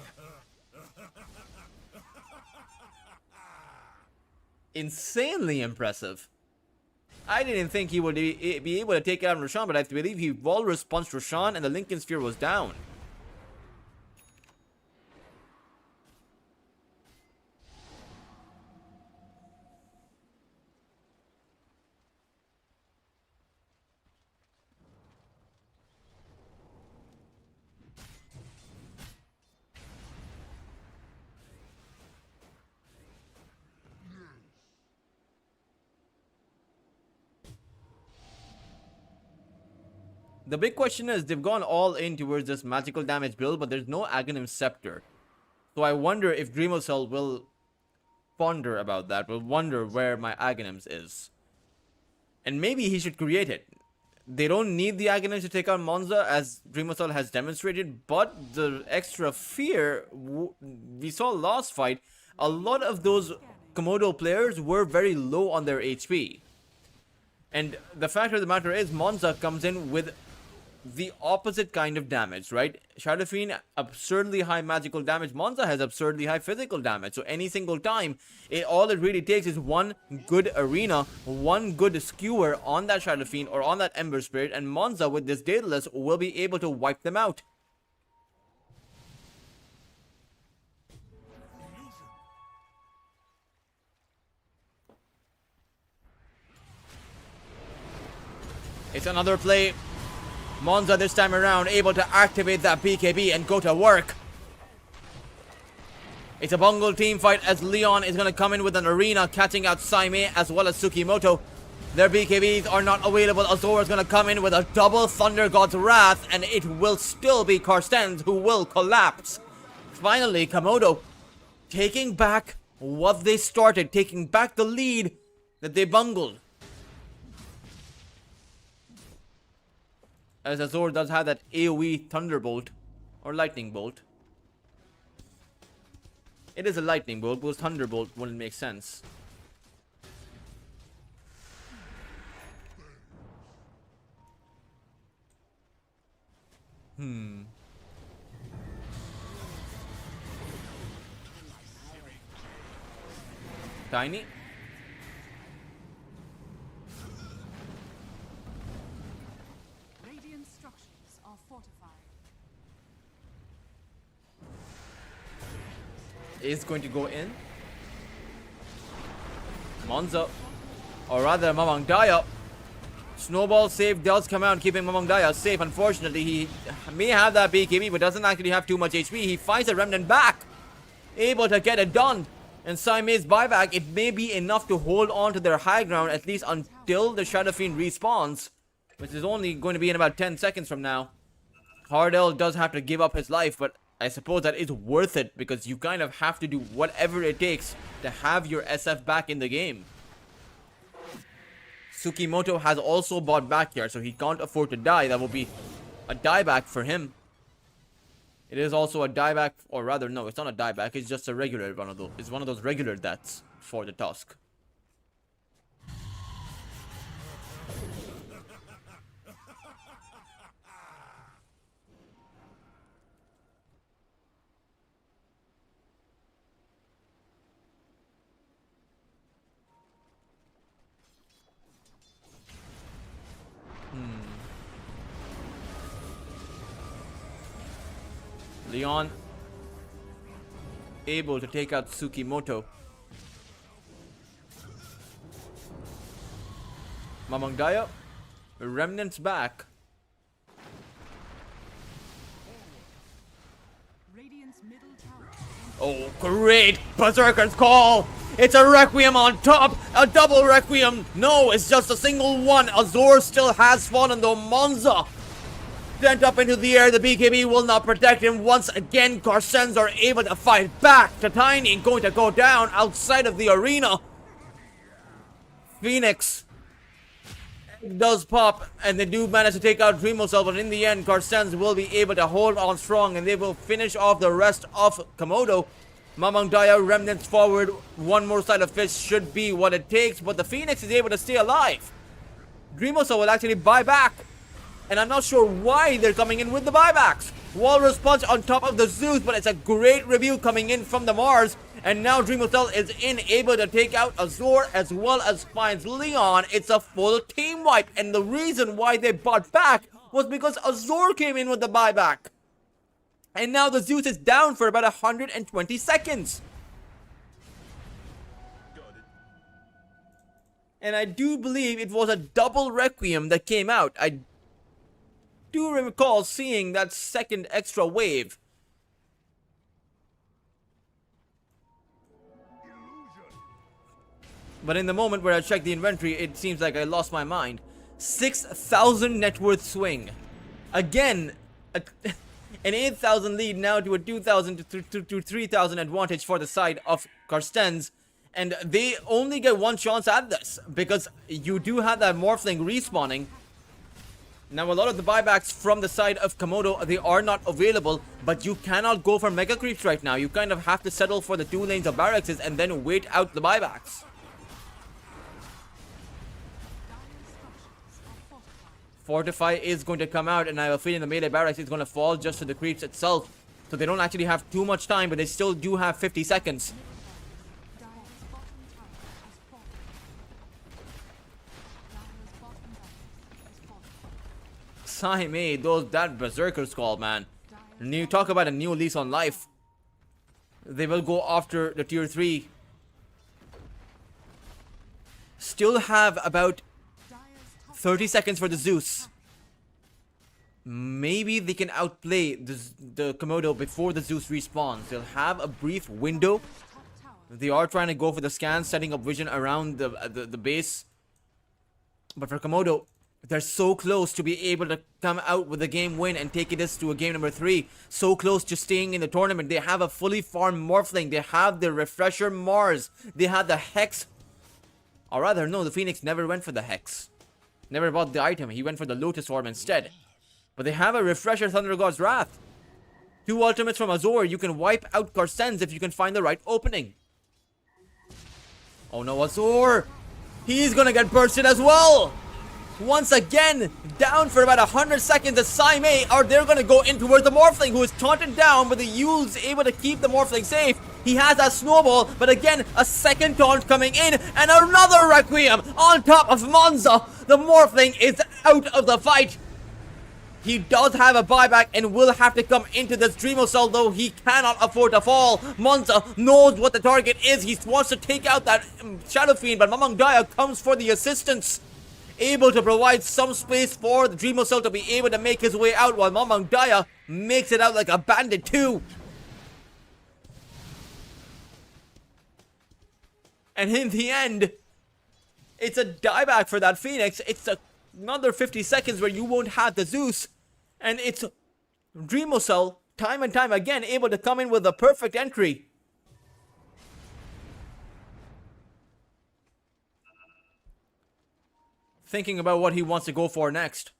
Insanely impressive. I didn't think he would be able to take out Roshan, but I believe he Walrus punched Roshan and the Lincoln Sphere was down. The big question is, they've gone all in towards this magical damage build, but there's no Aghanim Scepter. So I wonder if Dreamosel will ponder about that, will wonder where my Aghanims is. And maybe he should create it. They don't need the Aghanims to take out Monza, as Dreamosel has demonstrated, but the extra fear, we saw last fight, a lot of those Komodo players were very low on their HP. And the fact of the matter is, Monza comes in with the opposite kind of damage, right? Shadow Fiend, absurdly high magical damage. Monza has absurdly high physical damage. So any single time, all it really takes is one good arena, one good skewer on that Shadow Fiend or on that Ember Spirit, and Monza with this Daedalus will be able to wipe them out. It's another play. Monza this time around able to activate that BKB and go to work. It's a bungled team fight as Leon is going to come in with an arena, catching out Saime as well as Tsukimoto. Their BKBs are not available. Azor is going to come in with a double Thunder God's Wrath, and it will still be Carstensz who will collapse. Finally, Komodo taking back what they started, taking back the lead that they bungled. As Azor does have that AoE Thunderbolt or Lightning Bolt. It is a Lightning Bolt because Thunderbolt wouldn't make sense. Tiny. Radiant structures are fortified. Is going to go in. Monza, or rather Mamang Daya. Snowball save does come out, keeping Mamang Daya safe. Unfortunately, he may have that BKB, but doesn't actually have too much HP. He finds a Remnant back, able to get it done. And Saime's buyback, it may be enough to hold on to their high ground, at least until the Shadow Fiend respawns, which is only going to be in about 10 seconds from now. Hardell does have to give up his life, but I suppose that is worth it, because you kind of have to do whatever it takes to have your SF back in the game. Tsukimoto has also bought back here, so he can't afford to die. That will be a dieback for him. It is also a dieback, or rather, no, it's not a dieback. It's just a regular one of those. It's one of those regular deaths for the Tusk. Leon able to take out Tsukimoto. Mamang Daya, Remnant's back. Oh, great! Berserker's Call! It's a Requiem on top! A double Requiem! No, it's just a single one! Azor still has fallen though. Monza sent up into the air. The BKB will not protect him. Once again, Carstensz are able to fight back. Titani going to go down outside of the arena. Phoenix does pop, and they do manage to take out Dreamosel, but in the end, Carstensz will be able to hold on strong, and they will finish off the rest of Komodo. Mamang Daya remnants forward. One more side of fish should be what it takes, but the Phoenix is able to stay alive. Dreamosel will actually buy back, and I'm not sure why they're coming in with the buybacks. Walrus Punch on top of the Zeus, but it's a great review coming in from the Mars. And now Dreamosel is able to take out Azor as well as finds Leon. It's a full team wipe. And the reason why they bought back was because Azor came in with the buyback. And now the Zeus is down for about 120 seconds. And I do believe it was a double Requiem that came out. I do recall seeing that second extra wave. But in the moment where I checked the inventory, it seems like I lost my mind. 6,000 net worth swing. Again, an 8,000 lead now to a 2,000 to 3,000 advantage for the side of Carstensz. And they only get one chance at this, because you do have that Morphling respawning. Now, a lot of the buybacks from the side of Komodo, they are not available, but you cannot go for Mega Creeps right now. You kind of have to settle for the 2 lanes of barracks and then wait out the buybacks. Fortify is going to come out, and I have a feeling the melee barracks is going to fall just to the creeps itself. So they don't actually have too much time, but they still do have 50 seconds. Saime, that Berserker's Call, man. And you talk about a new lease on life. They will go after the tier 3. Still have about 30 seconds for the Zeus. Maybe they can outplay the Komodo before the Zeus respawns. They'll have a brief window. They are trying to go for the scans, setting up vision around the base. But for Komodo, they're so close to be able to come out with a game win and take this to a game number 3. So close to staying in the tournament. They have a fully farmed Morphling. They have the Refresher Mars. They have the Hex. Or rather, no, the Phoenix never went for the Hex. Never bought the item. He went for the Lotus Orb instead. But they have a Refresher Thunder God's Wrath. 2 ultimates from Azor. You can wipe out Carstensz if you can find the right opening. Oh no, Azor! He's gonna get bursted as well! Once again, down for about 100 seconds. The Saime are they're gonna go in towards the Morphling, who is taunted down, but the Yule's able to keep the Morphling safe. He has that snowball, but again, a second taunt coming in, and another Requiem on top of Monza. The Morphling is out of the fight. He does have a buyback and will have to come into this Dreamosel, though he cannot afford to fall. Monza knows what the target is. He wants to take out that Shadow Fiend, but Mamang Daya comes for the assistance. Able to provide some space for the Dreamosel to be able to make his way out, while Mamang Daya makes it out like a bandit too. And in the end, it's a dieback for that Phoenix. It's another 50 seconds where you won't have the Zeus. And it's Dreamosel, time and time again, able to come in with a perfect entry. Thinking about what he wants to go for next.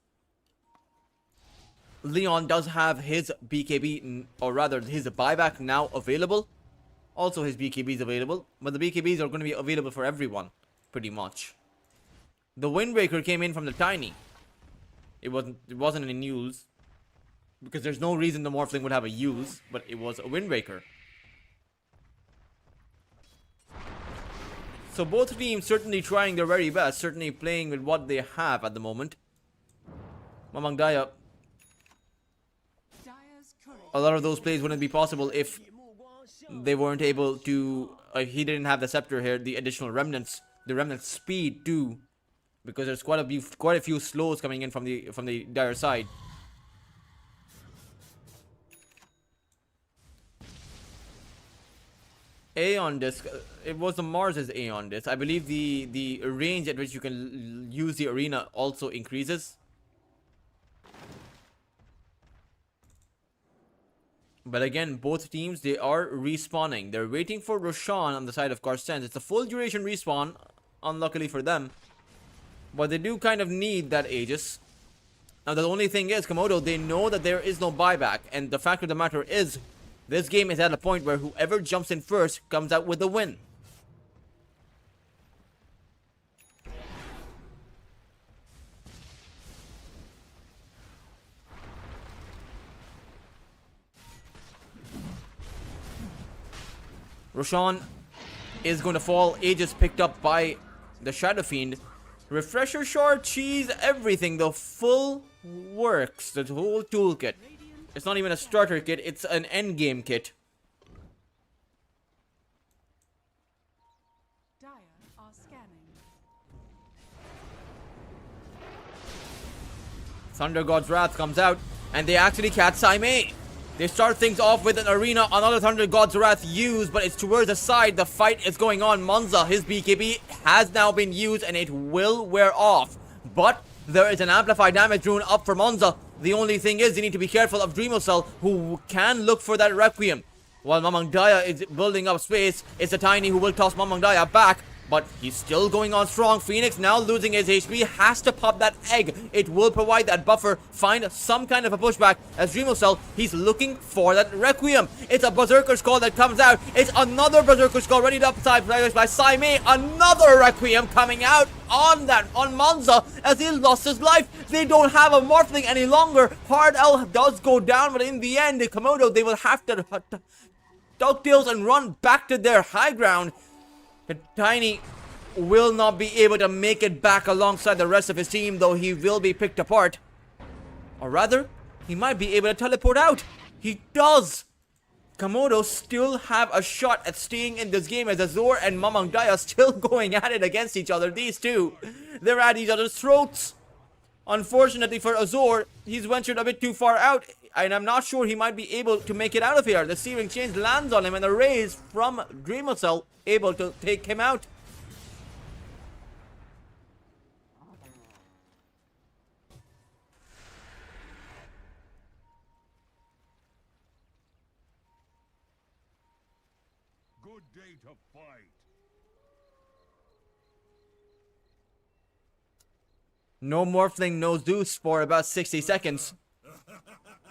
Leon does have his BKB, or rather his buyback now available. Also his BKB is available, but the BKBs are going to be available for everyone, pretty much. The Windbreaker came in from the Tiny. It wasn't any news, because there's no reason the Morphling would have a use, but it was a Windbreaker. So both teams certainly trying their very best, certainly playing with what they have at the moment. Mamang Daya, a lot of those plays wouldn't be possible if they weren't able to, he didn't have the scepter here, the additional remnants, the remnant speed too, because there's quite a few slows coming in from the Dire side. Aeon disc. It was the Mars's Aeon disc. I believe the range at which you can use the arena also increases. But again, both teams, they are respawning. They're waiting for Roshan on the side of Carstensz. It's a full duration respawn, unluckily for them. But they do kind of need that Aegis. Now the only thing is, Komodo, they know that there is no buyback. And the fact of the matter is, this game is at a point where whoever jumps in first comes out with the win. Roshan is going to fall. Aegis picked up by the Shadow Fiend. Refresher shard, cheese, everything. The full works. The whole toolkit. It's not even a starter kit. It's an end game kit. Dire are scanning. Thunder God's Wrath comes out. And they actually catch Saimei. They start things off with an arena, another Thunder God's Wrath used, but it's towards the side. The fight is going on. Monza, his BKB, has now been used and it will wear off. But there is an amplified damage rune up for Monza. The only thing is, you need to be careful of Dreamocell, who can look for that Requiem. While Mamang Daya is building up space, it's a Tiny who will toss Mamang Daya back. But he's still going on strong. Phoenix, now losing his HP, has to pop that egg. It will provide that buffer, find some kind of a pushback. As Dreamocell, he's looking for that Requiem. It's a Berserker's Call that comes out. It's another Berserker's Call ready to upside by Saimei. Another Requiem coming out on Monza as he lost his life. They don't have a Morphling any longer. Hard L does go down, but in the end, the Komodo, they will have to ducktails and run back to their high ground. The Tiny will not be able to make it back alongside the rest of his team, though he will be picked apart. Or rather, he might be able to teleport out. He does! Komodo still have a shot at staying in this game as Azor and Mamang Daya still going at it against each other. These two, they're at each other's throats. Unfortunately for Azor, he's ventured a bit too far out, and I'm not sure he might be able to make it out of here. The Searing Chains lands on him, and the raise from Dreamocell able to take him out. Good day to fight. No Morphling, no Zeus for about 60 seconds.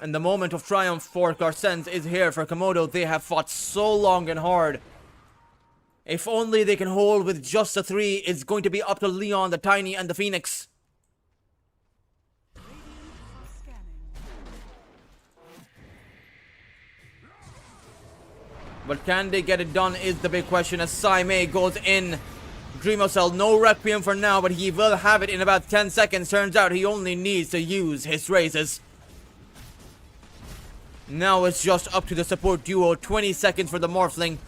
And the moment of triumph for Carstensz is here for Komodo. They have fought so long and hard. If only they can hold with just the three, it's going to be up to Leon, the Tiny, and the Phoenix. Radiant are scanning. But can they get it done is the big question as Saimei goes in. Dreamocell, no Requiem for now, but he will have it in about 10 seconds. Turns out he only needs to use his raises. Now it's just up to the support duo. 20 seconds for the Morphling.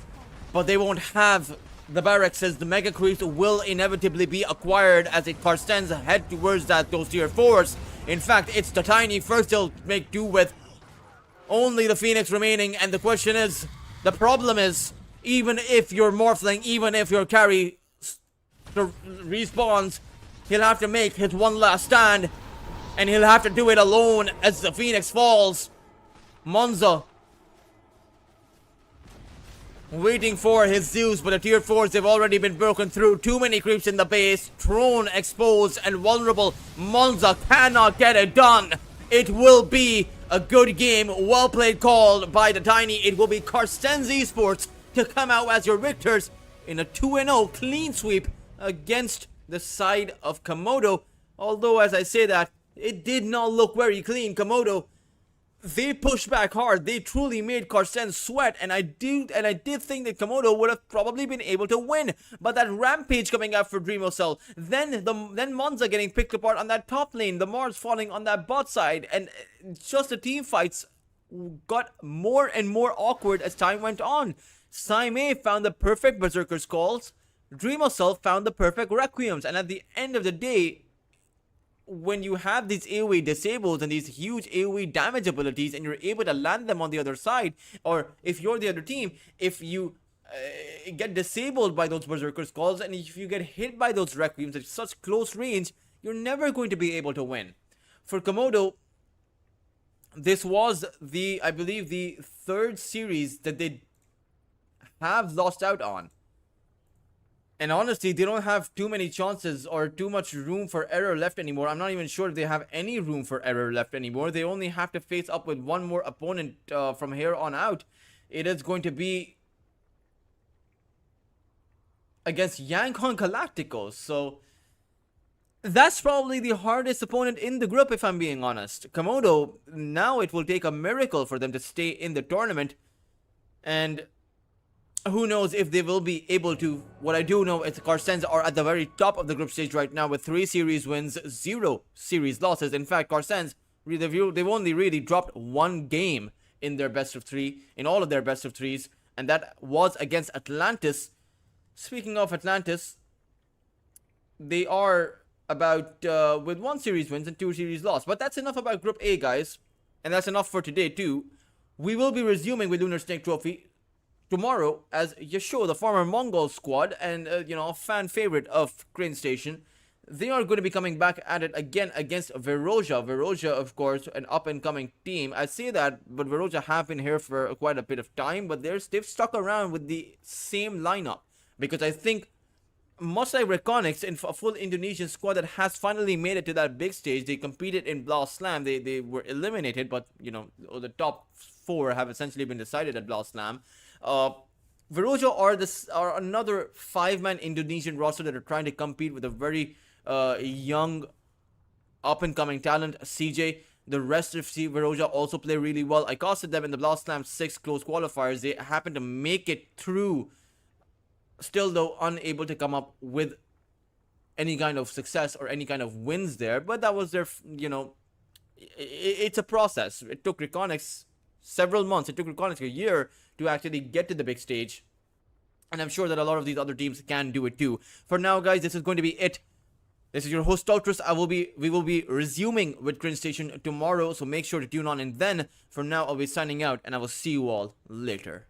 But they won't have the barracks as the Mega Creeps will inevitably be acquired as it Carstensz head towards those tier 4s. In fact, it's the Tiny first they'll make do with. Only the Phoenix remaining, and the question is, the problem is, even if your Morphling, even if your carry respawns, he'll have to make his one last stand, and he'll have to do it alone as the Phoenix falls. Monza waiting for his Zeus, but the tier 4s, they've already been broken through. Too many creeps in the base. Throne exposed and vulnerable. Monza cannot get it done. It will be a good game. Well played call by the Tiny. It will be Carstensz Esports to come out as your victors in a 2-0 clean sweep against the side of Komodo. Although, as I say that, it did not look very clean. Komodo, they pushed back hard. They truly made Carstensz sweat, and I did think that Komodo would have probably been able to win. But that rampage coming out for Dreamocell, then Monza getting picked apart on that top lane, the Mars falling on that bot side, and just the team fights got more and more awkward as time went on. Saimei found the perfect Berserker's Calls. Dreamocell found the perfect Requiems, and at the end of the day, when you have these AoE disables and these huge AoE damage abilities and you're able to land them on the other side, or if you're the other team, if you get disabled by those Berserker's Calls, and if you get hit by those Requiems at such close range, you're never going to be able to win. For Komodo, this was I believe, the third series that they have lost out on. And honestly, they don't have too many chances or too much room for error left anymore. I'm not even sure if they have any room for error left anymore. They only have to face up with one more opponent from here on out. It is going to be against Yankon Galacticos. So that's probably the hardest opponent in the group, if I'm being honest. Komodo, now it will take a miracle for them to stay in the tournament. And who knows if they will be able to. What I do know is the Carstensz are at the very top of the group stage right now with 3 series wins, 0 series losses. In fact, Carstensz, they've only really dropped 1 game in their best of 3, in all of their best of 3s, and that was against Atlantis. Speaking of Atlantis, they are about with 1 series wins and 2 series loss. But that's enough about Group A, guys, and that's enough for today too. We will be resuming with Lunar Snake Trophy tomorrow as Yasho, the former Mongol squad and a fan favorite of Crane Station. They are going to be coming back at it again against Veroja. Veroja, of course, an up-and-coming team. I say that, but Veroja have been here for quite a bit of time, but they've stuck around with the same lineup. Because I think, much like Reconics, in a full Indonesian squad that has finally made it to that big stage. They competed in Blast Slam. They were eliminated, but, the top 4 have essentially been decided at Blast Slam. Veroja are another 5-man Indonesian roster that are trying to compete with a very young up-and-coming talent, CJ. The rest of Veroja also play really well. I casted them in the Blast Slam 6 close qualifiers. They happened to make it through, still though unable to come up with any kind of success or any kind of wins there. But that was their, it's a process. It took Reconics several months. It took Reconics a year to actually get to the big stage. And I'm sure that a lot of these other teams can do it too. For now, guys, this is going to be it. This is your host, Ultras. We will be resuming with Crane Station tomorrow, so make sure to tune on. And then, for now, I'll be signing out, and I will see you all later.